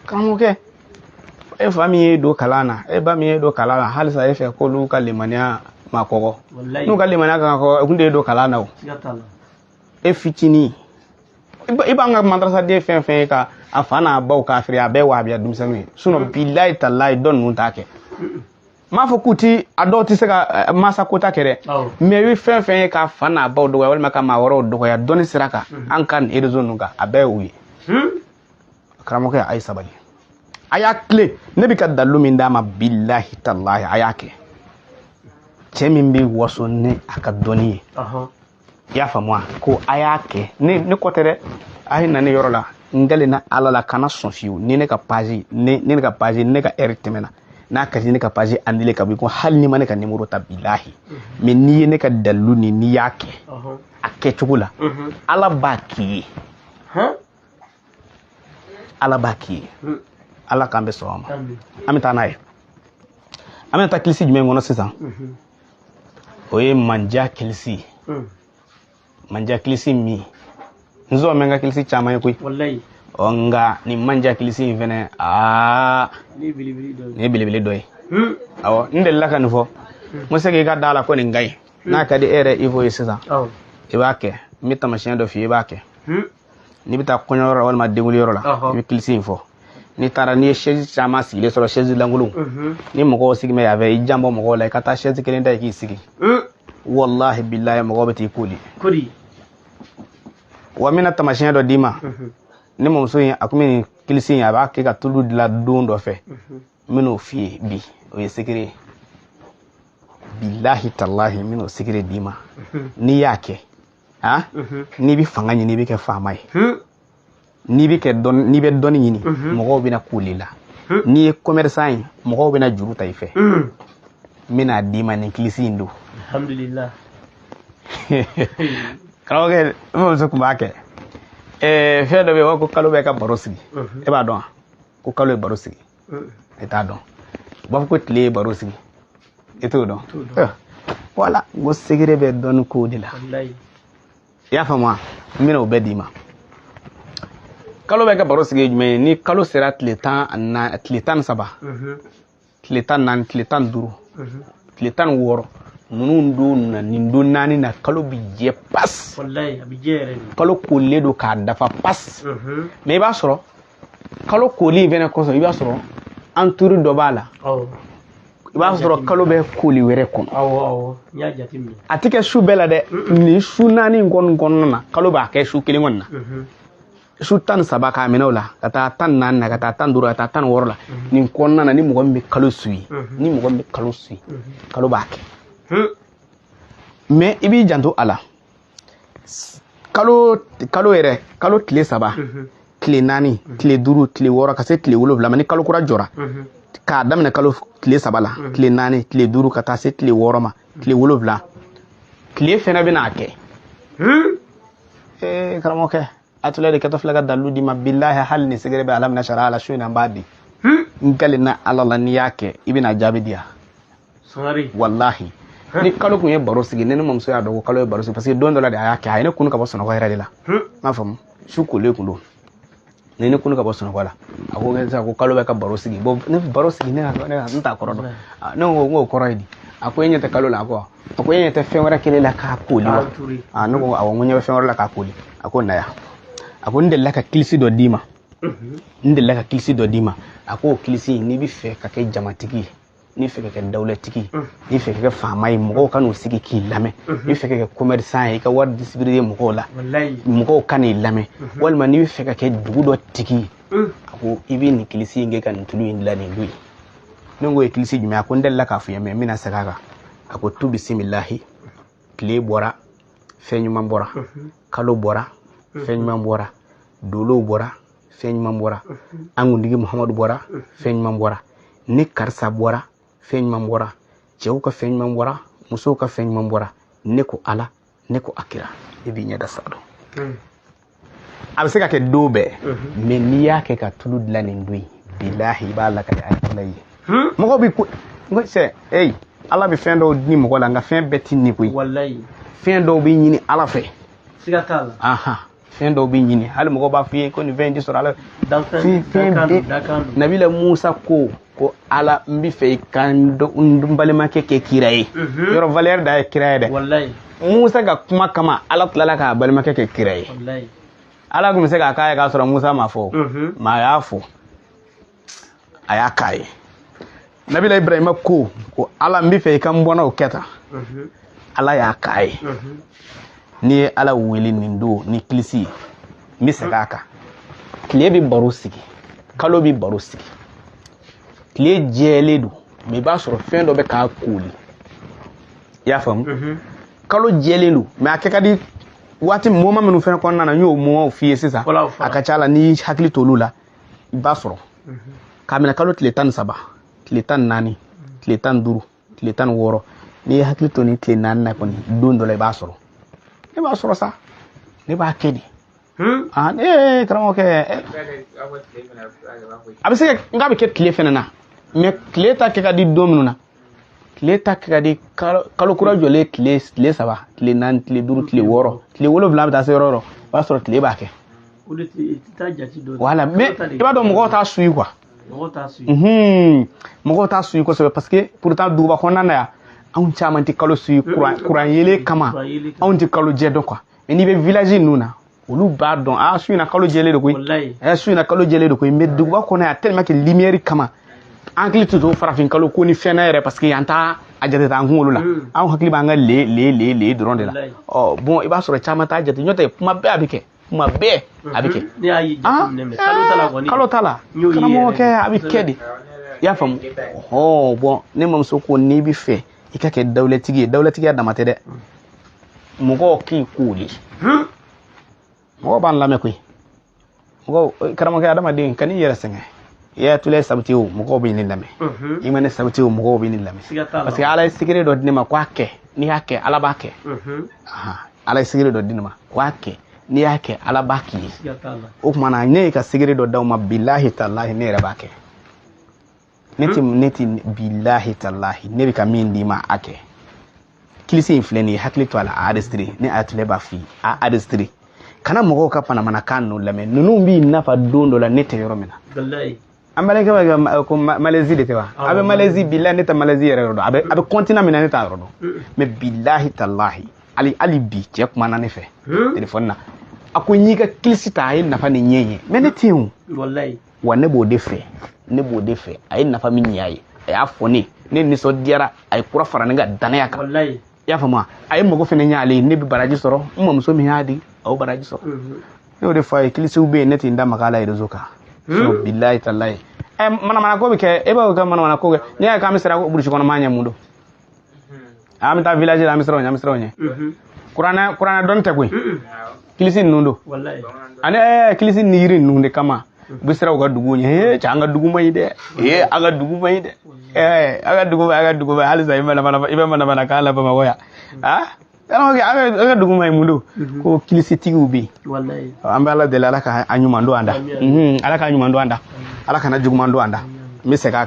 karamɔgɔkɛ e fa min ye don kalan na e ba min ye don kalan na halisa e fɛ k'olu ka limaniya ma kɔgɔ n'u ka limaniya kan ka kɔgɔ e kun de ye don kalan na o e fitinin i b'an ka madrasaden fɛn fɛn ye ka a fa n'a baw k'a feere a bɛɛ wahabiya denmisɛnninw ye sinon bilayi talayi dɔ ninnu t'a kɛ m'a fɔ k'u ti a dɔw tɛ se ka masa kota kɛ dɛ mais i bɛ fɛn fɛn ye k'a fa n'a baw dɔgɔya walima ka maa wɛrɛw dɔgɔya dɔnni sira kan an ka nin réseau ninnu kan a bɛɛ y'u ye karamɔgɔkɛ a ye sabali a y'a tile ne bɛ ka dalilu min d'a ma bilahi talayi a y'a kɛ cɛ min bɛ waso ni a ka dɔnni ye i y'a faamu wa ko a y'a kɛ ne kɔ tɛ dɛ a ye na ne yɔrɔ la n dalen na ala la kana sɔn fiyewu ni ne ka page ne ka page ne ka heure tɛmɛna n'a ka di ne ka page annulé ka bɔ i ko hali ni ma ne ka numéro ta bilahi mais n'i ye ne ka dalilu n'i y'a kɛ a kɛcogo la ala b'a k'i ye ala b'a k'i ye ala k'an bɛ sɔn a ma an bɛ taa n'a ye an bɛna taa kilisi jumɛn kɔnɔ sisan o ye manja kilisi manja kilisi min n zɔn mɛ n ka kilisi caman ye koyi nka nin manja kilisi in fɛnɛ nin ye belebele dɔ ye awɔ n delila ka nin fɔ n ko se k'i ka da la ko nin ka ɲi n'a ka di e yɛrɛ ifo ye sisan i b'a kɛ n bɛ tamasiyɛn dɔ f'i ye i b'a kɛ n'i bɛ taa kɔɲɔyɔrɔ la walima denwuliyɔrɔ la i bɛ kilisi in fɔ n'i taara n'i ye chaise caman sigilen sɔrɔ chaise lankolon ni mɔgɔw sigi bɛ yan fɛ i jan bɔ mɔgɔw la i ka taa chaise kelen da i k'i sigi walahi bilahi mɔgɔw bɛ t'i koli wa n bɛna tamasiyɛn dɔ d'i ma ne mamuso in a kun bɛ nin kilisi in a b'a kɛ ka tulu dilan don dɔ fɛ n bɛn'o f'i ye bi o ye secret ye bilahi talahi n bɛn'o secret d'i ma n'i y'a kɛ n'i bɛ fanga ɲini i bɛ kɛ faama ye n'i bɛ dɔnni ɲini mɔgɔw bɛna k'oli la n'i ye commerçant ye mɔgɔw bɛna juru ta i fɛ n bɛna d'i ma nin kilisi in don alhamdulillah karamɔgɔkɛ n mamuso tun b'a kɛ fɛn dɔ bɛ yen ko kalo bɛ ka baro sigi e b'a dɔn wa ko kalo ye baro sigi e t'a dɔn u b'a fɔ ko tile ye baro sigi e t'o dɔn wala n ko segere bɛ dɔnni ko de la i y'a faamu wa n bɛna o bɛɛ d'i ma kalo bɛ ka baro sigi ye jumɛn ye ni kalo sera tile tan ni saba tile tan naani tile tan ni duuru tile tan ni wɔɔrɔ ninnu don na nin don naani na kalo bɛ jɛ pas kalo kolilen don k'a dafa pas mais i b'a sɔrɔ kalo koli in fɛnɛ kɔsɔn i b'a sɔrɔ entouré dɔ b'a la i b'a sɔrɔ kalo bɛ koli wɛrɛ kɔnɔ a tɛ kɛ su bɛɛ la dɛ nin su naani in kɔnɔna na kalo b'a kɛ su kelen kɔni na su tan ni saba k'a minɛ o la ka taa tan ni naani na ka taa tan ni duuru ka taa tan ni wɔɔrɔ la nin kɔnɔna na ni mɔgɔ min bɛ kalo su ye ni mɔgɔ min bɛ kalo su ye kalo b'a kɛ mais i b'i janto a la kalo yɛrɛ kalo tile saba tile naani tile duuru tile wɔɔrɔ ka se tile 7 ma ni kalo kura jɔra k'a daminɛ kalo tile saba la tile naani tile duuru ka taa se tile 6 ma tile 7 tile fɛnɛ bɛ n'a kɛ karamɔgɔkɛ a tula de kɛtɔ filɛ ka dalilu d'i ma bilahi hali ni sɛgɛrɛ bɛ ala minɛ sariya la su in na n b'a di n kɛlen na ala la n'i y'a kɛ i bɛna jaabi di yan wallahi ni kalo kun ye baro sigi ne mamuso y'a dɔn ko kalo ye baro sigi parce que don dɔ la de a y'a kɛ a ye ne kunu ka bɔ sunɔgɔ yɛrɛ de la m'a faamu su kolen kun don ne kunu ka bɔ sunɔgɔ la a ko sisan ko kalo bɛ ka baro sigi bon ne baro sigi ne n t'a kɔrɔ dɔn ne ko n k'o kɔrɔ ye di a ko e ɲɛ tɛ kalo la a ko e ɲɛ tɛ fɛn wɛrɛ kelen la k'a koli wa ne ko awɔ n ko ɲɛ bɛ fɛn wɛrɛ la k'a koli a ko naya a ko n delila ka kilisi dɔ d'i ma n delila ka kilisi dɔ d'i ma a ko o kilisi n'i bɛ fɛ ka kɛ jamatigi ye n'i fɛ ka kɛ dawulatigi ye n'i fɛ ka kɛ faama ye mɔgɔw ka n'o sigi k'i lamɛn n'i fɛ ka kɛ commerçant ye i ka wari distribuer mɔgɔw la mɔgɔw ka n'i lamɛn walima n'i bɛ fɛ ka kɛ dugu dɔ tigi ye a ko i bɛ nin kilisi in kɛ ka nin tulu in dilan nin don ye ne ko ye kilisi jumɛn a ko n delila k'a f'i ye mɛ n bɛna segin a kan a ko tu bisimilahi tile bɔra fɛn ɲuman bɔra kalo bɔra fɛn ɲuman bɔra dolow bɔra fɛn ɲuman bɔra an kuntigi muhamadu bɔra fɛn ɲuman bɔra ni karisa bɔra fɛn ɲuman bɔra cɛw ka fɛn ɲuman bɔra musow ka fɛn ɲuman bɔra ne ko ala ne ko akira e b'i ɲɛda sa dɔn a bɛ se ka kɛ don bɛɛ mɛ n'i y'a kɛ ka tulu dilan nin don ye bilahi i b'a lakale ayatollah ye mɔgɔw bɛ ko sɛ eyi ala bɛ fɛn dɔw di mɔgɔ la nka fɛn bɛɛ ti nin koyi fɛn dɔw bɛ ɲini ala fɛ siga t'a la fɛn dɔw bɛ ɲini hali mɔgɔw b'a fɔ i ye ko nin fɛn in tɛ sɔrɔ ala fɛn bɛɛ nabila musa ko ala n bɛ fɛ i ka n balimakɛ kɛ kira ye yɔrɔ valeur da ye kira ye dɛ musa ka kuma kama ala tilala k'a balimakɛ kɛ kira ye ala tun bɛ se k'a k'a ye k'a sɔrɔ musa ma fɔ mɛ a y'a fɔ a y'a k'a ye nabila ibrahima ko ala n bɛ fɛ i ka n bɔnnaw kɛ tan ala y'a k'a ye n'i ye ala wele nin don ni kilisi ye n bɛ segin a kan tile bɛ baro sigi kalo bɛ baro sigi tile jɛlen don mɛ i b'a sɔrɔ fɛn dɔ bɛ k'a koli i y'a faamu kalo jɛlen don mɛ a kɛ ka di waati moment minnu fɛnɛ kɔnɔna na n y'o moment f'i ye sisan a ka ca la n'i hakili t'olu la i b'a sɔrɔ k'a minɛ kalo tile 13 tile 14 tile 15 tile 16 n'i ye hakili to ni tile 4 na kɔni don dɔ la i b'a sɔrɔ ne b'a sɔrɔ sa ne b'a kɛ de karamɔgɔkɛ a bɛ se ka n k'a bɛ kɛ tile fɛnɛ na mɛ tile ta kɛ ka di don minnu na tile ta kɛ ka di kalo kura jɔlen tile 3 tile 4 tile 5 tile 6 tile 7 bɛ taa se yɔrɔ yɔrɔ o b'a sɔrɔ tile b'a kɛ wala mɛ i b'a dɔn mɔgɔw t'a suit quoi mɔgɔw t'a suit kosɛbɛ parce que pourtant duguba kɔnɔna na yan anw caman tɛ kalo suit kuran yelen kama anw tɛ kalo jɛ dɔn quoi mais n'i bɛ village ninnu na olu b'a dɔn su in na kalo jɛlen de koyi su in na kalo jɛlen de koyi mais duguba kɔnɔ yan tellement que lumière kama an hakili tɛ to farafin kalo ko ni fɛn na yɛrɛ parce que an t'a a jate an kunkolo la anw hakili b'an ka le dɔrɔn de la bon i b'a sɔrɔ caman t'a jate n'o tɛ kuma bɛɛ a bɛ kɛ kuma bɛɛ a bɛ kɛ kalo t'a la karamɔgɔkɛ a bɛ kɛ de i y'a faamu bon ne mamuso ko n'i bɛ fɛ i ka kɛ dawulatigi ye dawulatigiya dama tɛ dɛ mɔgɔw k'i koli mɔgɔw b'an lamɛn koyi mɔgɔw karamɔgɔkɛ adamaden ka n'i yɛrɛ sɛgɛn i y'a tula sabati o mɔgɔw bɛ ne lamɛn i ma ne sabati o mɔgɔw bɛ ne lamɛn parce que ala ye sigire dɔ di ne ma k'a kɛ n'i y'a kɛ ala b'a kɛ ala ye sigire dɔ di ne ma k'a kɛ n'i y'a kɛ ala b'a k'i ye o tuma na ne ye ka sigire dɔ d'aw ma bilahi talahi ne yɛrɛ b'a kɛ ne ti bilahi talahi ne bɛ ka min d'i ma a kɛ kilisi in filɛ nin ye hakili to a la a arrêté ne a tule b'a f'i a arrêté kana mɔgɔw ka panamanakan ninnu lamɛn ninnu b'i nafa don dɔ la ne tɛ yɔrɔ min na an balimakɛ b'a ko Malaisie de tɛ wa a bɛ Malaisie bilahi ne tɛ Malaisie yɛrɛ yɔrɔ dɔn a bɛ continent min na ne t'a yɔrɔ dɔn mais bilahi talahi hali bi cɛ kumana ne fɛ téléphone na a ko n y'i ka kilisi ta a ye nafa ni ɲɛ ye mais ne tɛ yen o wa ne b'o de fɛ a ye nafa min ɲɛ a ye a y'a fɔ ne nisɔndiyara a ye kura fara ne ka danaya kan i y'a faamu a ye mago fɛnɛ ɲɛ ale ye ne bɛ baraji sɔrɔ n mamuso min y'a di a y'o baraji sɔrɔ ne y'o de fɔ a ye kilisiw bɛ yen ne tɛ n da maga a la réseau kan bilahi talahi manamana ko bɛ kɛ e b'o kɛ manamana ko kɛ ne y'a ye k'an bɛ siran burusi kɔnɔ maa ɲɛ mun don an bɛ taa village la an bɛ siran o ɲɛ kuranɛ dɔnni tɛ koyi kilisi ninnu don ani kilisi ni yiri ninnu de kama u bɛ siran u ka dugu ɲɛ cɛ an ka dugu ma ɲi dɛ an ka dugu ma ɲi dɛ an ka dugu ma halisa i bɛ manamana k'an la Bamakɔ yan an ka dugu ma ɲi mun don ko kilisitigiw bɛ yen an bɛ ala deli ala ka ɲuman don an da ala ka ɲuman don an da ala kana juguman don an da n bɛ segin a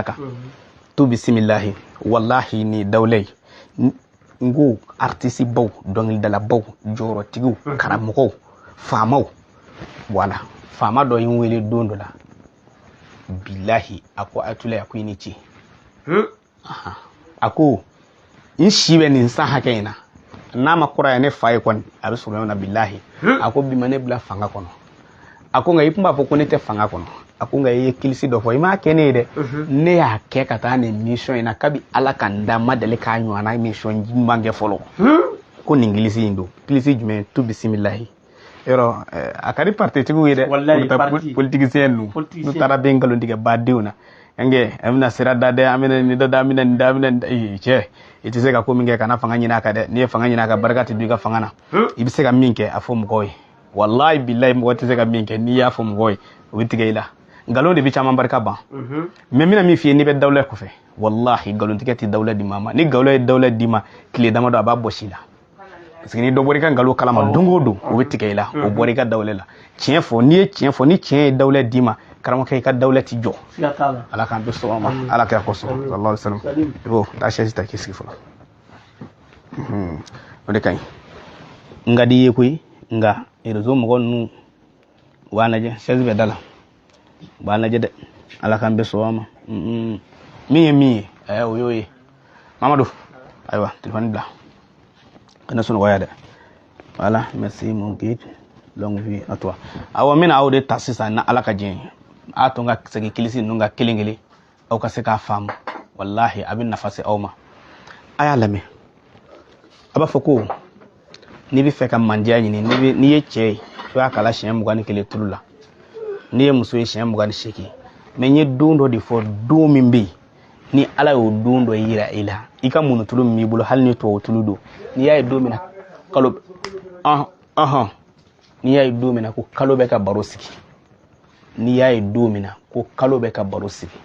kan tu bisimilahi wallahi ni dawlay ngo artiste baw dongil dala baw joro tigu karamugo famaw wala fama do yin wele dondo la billahi ako atule akwini ci ako in shibe nin sa hakaina na makura ne fay kon abi subhana billahi ako bi mane bla fanga kono ako ngai pumba poko ne te fanga kono ako ngai kilisi do fo ima kene de ne ya ke kata ne mission ina kabi ala kanda madale ka nyu ana mission mangi folo ko ni ingilisi indo kilisi jume tu bismillah ero akari parti tigu yede politicien nu tara bengalo ndiga badiuna yange amina sira dade amina ni dada amina ni damina che itise ka ko minge kana fanga nyina ka de ni fanga nyina ka barkati duga fanga na ibise ka minke afo mgoy wallahi billahi mo tise ka minke ni ya afo mgoy witige ila ngalo de bi chama barka ba memina mi fi ni be dawla ko fe wallahi ngalo tikati dawla di mama ni gawla dawla di ma kile dama do ababo shila parce que ni do borika ngalo kala ma dungo do witige ila o borika dawla la tienfo ni tien dawla di ma karamo kay ka dawlati jo ala kan be so ma ala ka ko so sallallahu alaihi wasallam bo ta shesi ta kisi fo o de kay ngadi yekuy nga erezo mo gonu wana je shesi be dala bana je de ala kan be so ma mi oyoy mamadou aywa téléphone bla kana sunu waya de voilà merci mon guide longue vie à toi awa mina awde tasisa na ala ka je atonga segi kilisi nunga kilingili au kaseka famu wallahi abin nafasi awma aya lame aba foko ni bi feka mandia nyini ni ye che fa kala shen mugani kele tulula ni ye muso ye shen mugani sheki menye dundo di fo do mimbi ni ala yo dundo yira ila ika munu tulu mi bulo hal ni to tuludo ni ya do mina kalo ni ya do mina ko kalo be ka barosiki ni yayi domina ko kalo be ka baro sigi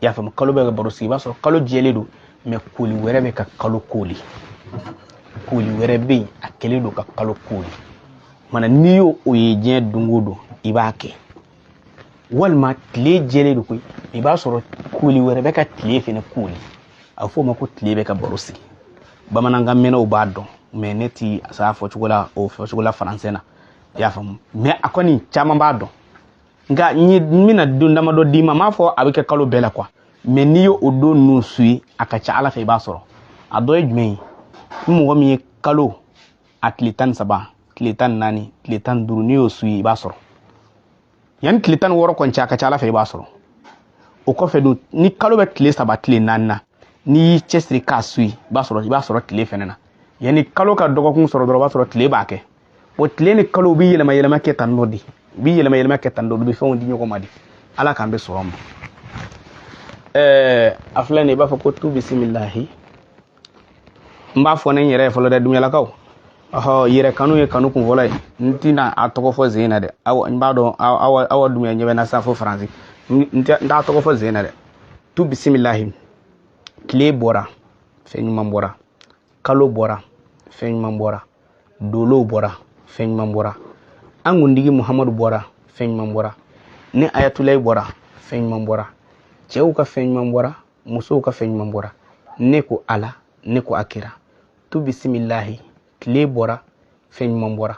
ya fam kalo be ka baro sigi ba so kalo jele do me kuli were be ka kalo kuli were be akele do ka kalo kuli mana niyo o ye je dungodo ibake walma tile jele do ko iba so kuli were be ka tile fene kuli afo ma ko tile be ka baro sigi bamananga mena o bado me neti sa fo chugola o fo chugola français na ya fam me akoni chama bado nga ni mina dunda ma do dima ma fo abike kalo bela kwa me niyo odo nu sui akacha ala fe ba soro ado ejme mu mi kalo atlitan saba atlitan nani atlitan duru niyo sui ba soro yan atlitan woro kon cha akacha ala fe ba soro o ko fe do ni kalo be tle saba tle nanna ni chestri ka sui ba soro tle fenena yani kalo ka dogo kun soro do ba soro tle ba ke o tle ni kalo bi yelema ke tan nodi bi yelema ke tan do bi fon di nyoko madi ala kan be sorom aflane ba fa ko tu bismillah mba fo ne yere fo le dunya la kaw yere kanu e kanu kun volay ntina atoko fo zena de mba do awa dunya nyebe na sa fo français nda atoko fo zena de tu bismillah kle bora feñ mambora kalo bora feñ mambora dolo bora feñ mambora angundigi muhammadu bora feñ mambora ne ayatulay bora feñ mambora cew ka feñ mambora muso ka feñ mambora ne ko ala ne ko akira tu bismillah kle bora feñ mambora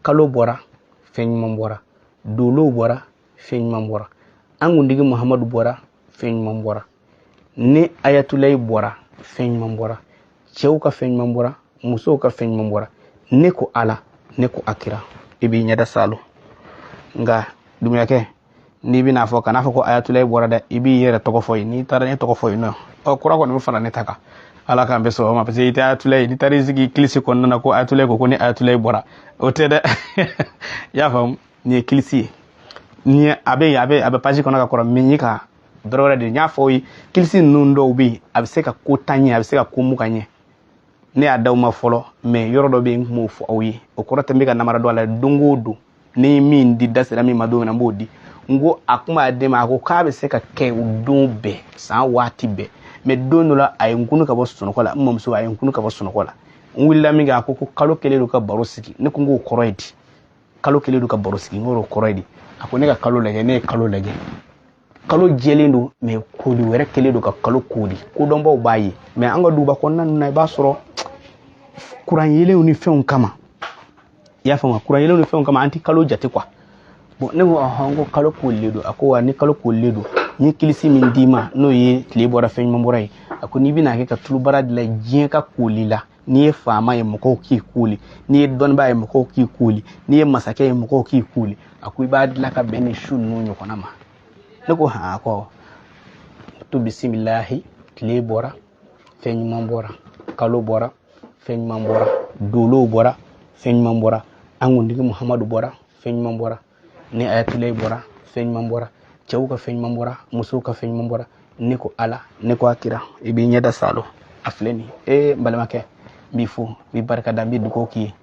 kalo bora feñ mambora dolo bora feñ mambora angundigi muhammadu bora feñ mambora ne ayatulay bora feñ mambora cew ka feñ mambora muso ka feñ mambora ne ko ala ne ko akira ibi nyada salo nga dumya ke ni bi na fo kana fo ko ayatulay bora da ibi yere to ko foy ni tara ne to ko foy no o kura ko no fana ne taka ala kan be so ma pese ita ayatulay ni tari zigi kilisi ko nana ko ayatulay ko ni ayatulay bora o tede ya fam ni kilisi ni abe paji ko na ko minyi ka drora de nya foy kilisi nundo bi abse ka ko tanye abse ka ko mukanye ne adaw ma folo me yorodo be mo fu awi o ko rata mbiga namara do ala dungodo ni min di dasira mi mado na mbodi ngo akuma de ma ko ka be se ka ke udumbe san wati be me donula ay ngunu ka bosu no kola mmom so ay ngunu ka bosu no kola willa mi ga ko kalo kelelu ka barosiki ne ko ngo koroidi kalo kelelu ka barosiki ngoro koroidi ako ne ka kalo lege ne kalo lege kalo jɛlen don mais koli wɛrɛ kelen don ka kalo koli kodɔnbaw b'a ye mais an ka duguba kɔnɔna ninnu na i b'a sɔrɔ kuran yelenw ni fɛnw kama i y'a faamu kuran yelenw ni fɛnw kama an tɛ kalo jate quoi bon ne ko n ko kalo kolilen don a ko wa ni kalo kolilen don n ye kilisi min d'i ma n'o ye tile bɔra fɛn ɲuman bɔra ye a ko n'i bɛna kɛ ka tulubara dilan diɲɛ ka koli la n'i ye faama ye mɔgɔw k'i koli n'i ye dɔnnibaa ye mɔgɔw k'i koli n'i ye masakɛ ye mɔgɔw k'i koli a ko i b'a dilan ka bɛn ni su ninnu ɲɔgɔnna ma ne ko han ko to bisimilahi tile bɔra fɛn ɲuman bɔra kalo bɔra fɛn ɲuman bɔra dolow bɔra fɛn ɲuman bɔra an kuntigi muhamadu bɔra fɛn ɲuman bɔra ni ayatollah bɔra fɛn ɲuman bɔra cɛw ka fɛn ɲuman bɔra musow ka fɛn ɲuman bɔra ne ko ala ne ko akira i b'i ɲɛda salo a filɛ nin n balimakɛ n b'i fo n b'i barika da n b'i dugawu k'i ye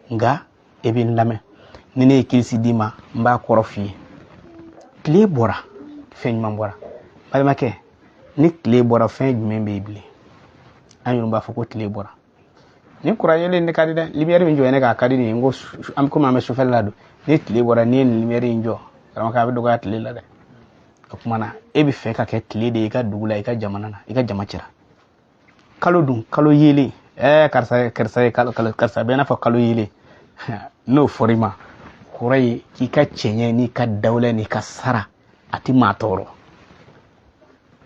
nka e bɛ n lamɛn ni ne ye kilisi d'i ma n b'a kɔrɔ f'i ye tile bɔra fɛn ɲuman bɔra balimakɛ ni tile bɔra fɛn jumɛn bɛ yen bilen an yɛrɛ b'a fɔ ko tile bɔra ni kuran yelen ne ka di dɛ lumière min jɔ ne k'a ka di nin ko an komi an bɛ sufɛla la don ni tile bɔra ni ye nin lumière in jɔ karamɔgɔkɛ a bɛ dɔgɔya tile la dɛ o kuma na e bɛ fɛ ka kɛ tile de ye i ka dugu la i ka jamana na i ka jama cɛra kalo dun kalo yelen karisa bɛ n'a fɔ kalo yelen n'o fɔra i ma kɔrɔ ye k'i ka cɛɲɛ n'i ka dawula n'i ka sara a tɛ maa tɔɔrɔ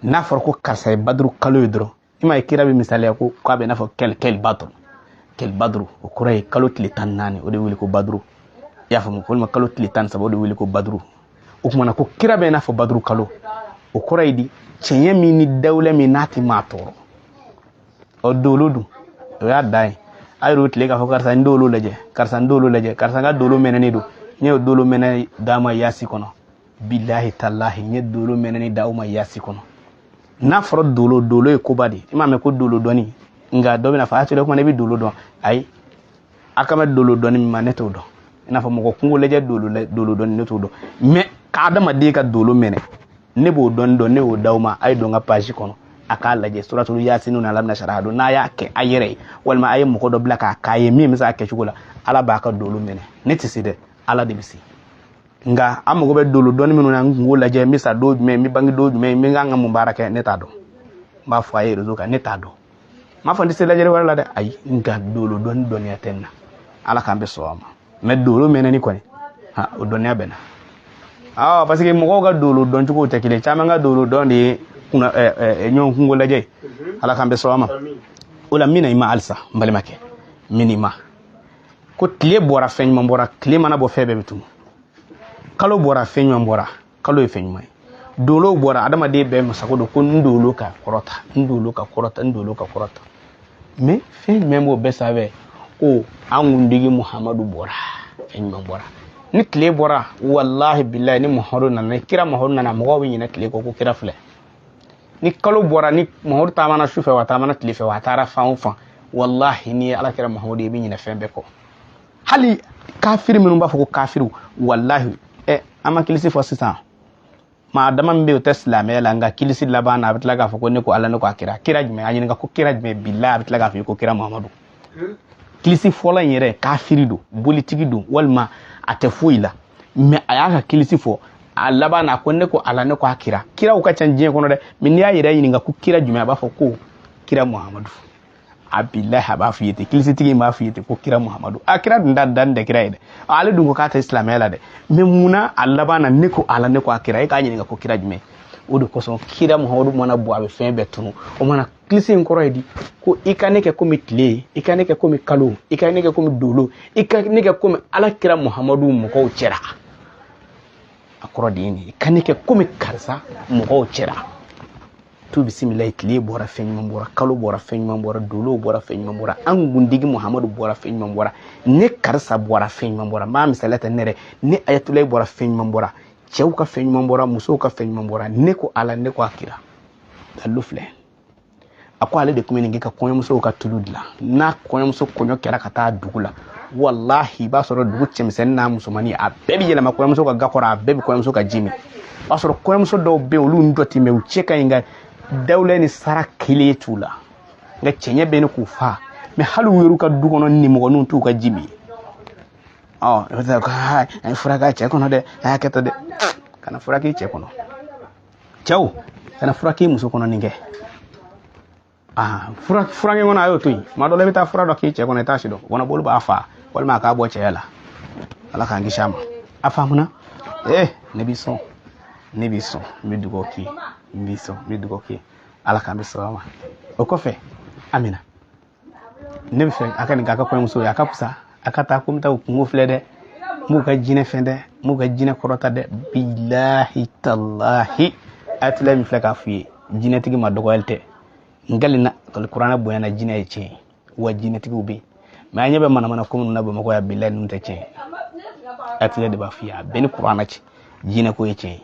n'a fɔra ko karisa ye baduru kalo ye dɔrɔn i ma ye kira bɛ misaliya ko k'a bɛ n'a fɔ kɛl baduru o kɔrɔ ye kalo tile 14 o de wele ko baduru i y'a faamu walima kalo tile 13 o de wele ko baduru o kumana ko kira bɛ n'a fɔ baduru kalo o kɔrɔ ye di cɛɲɛ min ni dawula min n'a tɛ maa tɔɔrɔ o dolo dun o y'a dan ye a yɛrɛ o tile k'a fɔ karisa n dolo lajɛ karisa n dolo lajɛ karisa n ka dolo mɛnɛni don n ye dolo mɛnɛ d'a ma yaasi kɔnɔ bilahi talahi n ye dolo mɛnɛni d'aw ma yaasi kɔnɔ n'a fɔra dolo ye koba de i m'a mɛn ko dolo dɔnni nka dɔ bɛna fɔ a tile kuma ne bɛ dolo dɔn ayi a ka mɛn dolo dɔnni min ma ne t'o dɔn i n'a fɔ mɔgɔ kungo lajɛ dolo dɔnni ne t'o dɔn mais k'adamaden ka dolo mɛnɛ ne b'o dɔn ne y'o d'aw ma a ye don n ka page kɔnɔ a k'a lajɛ suratul yasin na ala bɛna sara don n'a y'a kɛ a yɛrɛ ye walima a ye mɔgɔ dɔ bila k'a ye min bɛ se a kɛcogo la ala b'a ka dolo mɛnɛ ne tɛ se dɛ ala de bɛ se nka an mago bɛ dolo dɔnni minnu na n kungo lajɛ n bɛ sa don jumɛn n bɛ bange don jumɛn n bɛ kan ka mun baara kɛ ne t'a dɔn n b'a fɔ a ye réseau kan ne t'a dɔn n m'a fɔ n tɛ se lajɛli wɛrɛ la dɛ ayi nka dolo dɔnni dɔnniya tɛ n na ala k'an bɛ sɔn a ma mais dolo mɛnɛni kɔni o dɔnniya bɛ n na parce que mɔgɔw ka dolo dɔn cogo tɛ kelen caman ka dolo dɔn de ye ɲɔgɔn kungo lajɛ ala k'an bɛ sɔn a ma o la n bɛna i ma halisa n balimakɛ n bɛna i ma ko tile bɔra fɛn ɲuman bɔra tile mana bɔ fɛn bɛɛ bɛ tunu kalo bɔra fɛn ɲuman bɔra kalo ye fɛn ɲuman ye dolo bɔra adamaden bɛɛ masago don ko n dolo ka kɔrɔta n dolo ka kɔrɔta n dolo ka kɔrɔta mais fɛn jumɛn b'o bɛɛ sanfɛ ko an kuntigi muhamadu bɔra fɛn ɲuman bɔra ni tile bɔra wallahi billahi ni muhamadu nana ni kira muhamadu nana mɔgɔw bɛ ɲinɛ tile kɔ ko kira filɛ ni kalo bɔra ni muhamadu taamana su fɛ wa taamana tile fɛ wa a taara fan o fan wallahi ni ye ala kira muhamadu ye i bɛ ɲinɛ fɛn bɛɛ kɔ hali kafiri minnu b'a fɔ ko kafiriw wallahi an ma kilisi fɔ sisan maa dama min bɛ yen o tɛ silamɛya la nka kilisi laban na a bɛ tila k'a fɔ ko ne ko ala ne ko a kira jumɛn a ɲininka ko kira jumɛn bilahi a bɛ tila k'a fɔ i ko kira muhamadu kilisi fɔlɔ in yɛrɛ kafiri don bolitigi don walima a tɛ foyi la mais a y'a ka kilisi fɔ a laban na ko ne ko ala ne ko a kiraw ka ca diɲɛ kɔnɔ dɛ mais n'i y'a yɛrɛ ɲininka ko kira jumɛn a b'a fɔ ko kira muhamadu a bilahi a b'a f'i ye ten kilisitigi in b'a f'i ye ten ko kira muhamadu a kira dun da dan tɛ kira ye dɛ ale dun ko k'a tɛ silamɛya la dɛ mais munna a laban na ne ko ala ne ko a kira e k'a ɲininka ko kira jumɛn o de kosɔn kira muhamadu mana bɔ a bɛ fɛn bɛɛ tunu o mana kilisi in kɔrɔ ye di ko i ka ne kɛ komi tile i ka ne kɛ komi kalo i ka ne kɛ komi dolo i ka ne kɛ komi ala kira muhamadu mɔgɔw cɛra a kɔrɔ de ye nin i ka ne kɛ komi karisa mɔgɔw cɛra tu bisimilayi tile bɔra fɛn ɲuman bɔra kalo bɔra fɛn ɲuman bɔra dolo bɔra fɛn ɲuman bɔra an kuntigi muhamadu bɔra fɛn ɲuman bɔra ne karisa bɔra fɛn ɲuman bɔra m'a misaliya ta ne yɛrɛ ne ayatollah bɔra fɛn ɲuman bɔra cɛw ka fɛn ɲuman bɔra musow ka fɛn ɲuman bɔra ne ko ala ne ko a kira dalu filɛ a ko ale de tun bɛ nin kɛ ka kɔɲɔmusow ka tulu dilan n'a kɔɲɔmuso kɔɲɔ kɛra ka taa dugu la wallahi i b'a sɔrɔ dugu cɛmisɛnnin n'a musomannin a bɛɛ bɛ yɛlɛma kɔɲɔmuso ka ga kɔrɔ a bɛɛ bɛ kɔɲɔmuso ka ji min o b'a sɔrɔ kɔɲɔmuso dɔw bɛ yen olu ni dɔ tɛ mɛn u cɛ ka ɲi nka dawula ni sara kelen t'u la nka cɛɲɛ bɛ ne k'u fa mais hali u yɛrɛ ka du kɔnɔ nimɔgɔninw t'u ka ji min i bɛ taa ko a ye fura k'a cɛ kɔnɔ dɛ a y'a kɛ tan dɛ kana fura k'i cɛ kɔnɔ cɛw kana fura k'i muso kɔnɔ nin kɛ fura kɛ kɔnɔ a y'o to yen tuma dɔ la i bɛ taa fura dɔ k'i cɛ kɔnɔ i t'a si dɔn kɔnɔ bolo b'a fa walima a k'a bɔ cɛya la ala k'an kisi a ma a faamuna ne b'i sɔn n bɛ dugawu k'i ye ala k'an bɛ sɔrɔ a ma o kɔfɛ Amina ne bɛ fɛ a ka nin k'a ka kɔɲɔmuso ye a ka fisa a ka taa ko n bɛ taa o kungo filɛ dɛ m'u ka jinɛ fɛn dɛ m'u ka jinɛ kɔrɔta dɛ bilahi talahi a tila min filɛ k'a f'i ye jinɛtigi ma dɔgɔyali tɛ ngali na kuranɛ bonyana jinɛ ye tiɲɛ wa jinɛtigiw bɛ yen mais an ɲɛ bɛ manamana ko minnu na Bamakɔ yan bilahi ninnu tɛ tiɲɛ a tila de b'a f'i ye a bɛɛ ni kuranɛ cɛ jinɛ ko ye tiɲɛ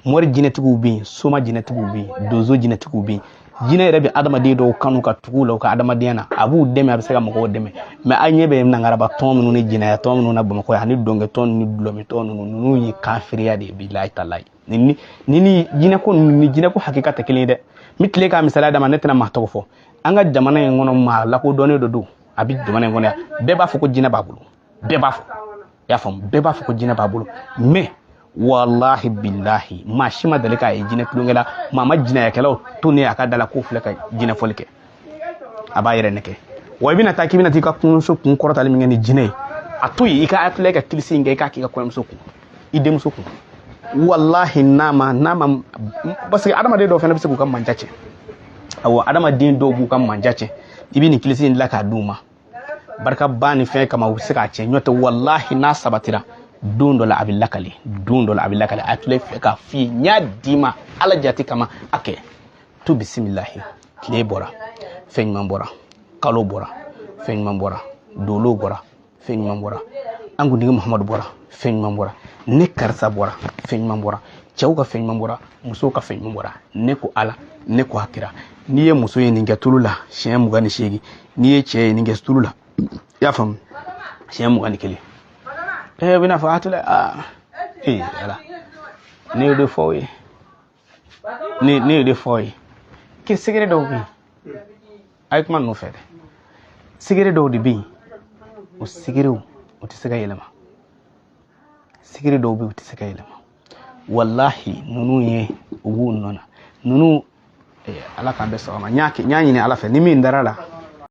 mori jinɛtigiw bɛ yen soma jinɛtigiw bɛ yen donso jinɛtigiw bɛ yen jinɛ yɛrɛ bɛ adamaden dɔw kanu ka tugu la u ka adamadenya na a b'u dɛmɛ a bɛ se ka mɔgɔw dɛmɛ mais an ɲɛ bɛ nangaraba tɔn minnu ni jinɛya tɔn minnu na Bamakɔ yan ani dɔnkɛ tɔn ni dulɔmi tɔn ninnu ye kafiriya de ye bilahi talahi ni jinɛ ko ni jinɛ ko hakika tɛ kelen ye dɛ n bɛ tile k'a misaliya d'a ma ne tɛna maa tɔgɔ fɔ an ka jamana in kɔnɔ maa lakodɔnnen dɔ don a bɛ jamana in kɔnɔ yan bɛɛ b'a fɔ ko jinɛ b'a bolo bɛɛ b'a fɔ i y'a faamu bɛɛ b'a fɔ ko jinɛ b'a bolo mais wallahi billahi maa si ma deli k'a ye jinɛ tulonkɛ la maa ma jinɛyakɛlaw to ne a ka da la k'o filɛ ka jinɛ fɔli kɛ a b'a yɛrɛ nɛgɛ wa i bɛna taa k'i bɛna t'i ka kɔɲɔmuso kun kɔrɔtali min kɛ ni jinɛ ye a to yen i ka hakili ka kilisi in kɛ i k'a k'i ka kɔɲɔmuso kun i denmuso kun wallahi n'a ma parce que adamaden dɔw fana bɛ se k'u ka manja cɛ awɔ adamaden dɔw b'u ka manja cɛ i bɛ nin kilisi in dilan k'a d'u ma barika ba ni fɛn kama u bɛ se k'a cɛ ɲɔtɛ wallahi n'a sabatira don dɔ la a bɛ lakale a tun bɛ fɛ k'a f'i ye n y'a d'i ma ala jate kama a kɛ to bisimilahi tile bɔra fɛn ɲuman bɔra kalo bɔra fɛn ɲuman bɔra dolo bɔra fɛn ɲuman bɔra an kuntigi Muhamadu bɔra fɛn ɲuman bɔra ne karisa bɔra fɛn ɲuman bɔra cɛw ka fɛn ɲuman bɔra musow ka fɛn ɲuman bɔra ne ko ala ne ko hakira n'i ye muso ye nin kɛ tulu la siɲɛ 28 n'i ye cɛ ye nin kɛ tulu la i y'a faamu siɲɛ 21 bɛ n'a fɔ a tila ala ne y'o de fɔ o ye ne y'o de fɔ o ye ke sigiri dɔw bɛ yen a ye kuma ninnu fɛ dɛ sigiri dɔw de bɛ yen o sigiriw o tɛ se ka yɛlɛma sigiri dɔw bɛ yen o tɛ se ka yɛlɛma wallahi ninnu ye u b'u nɔ na ninnu ala k'an bɛ sɔgɔma n y'a ɲini ala fɛ ni min dara la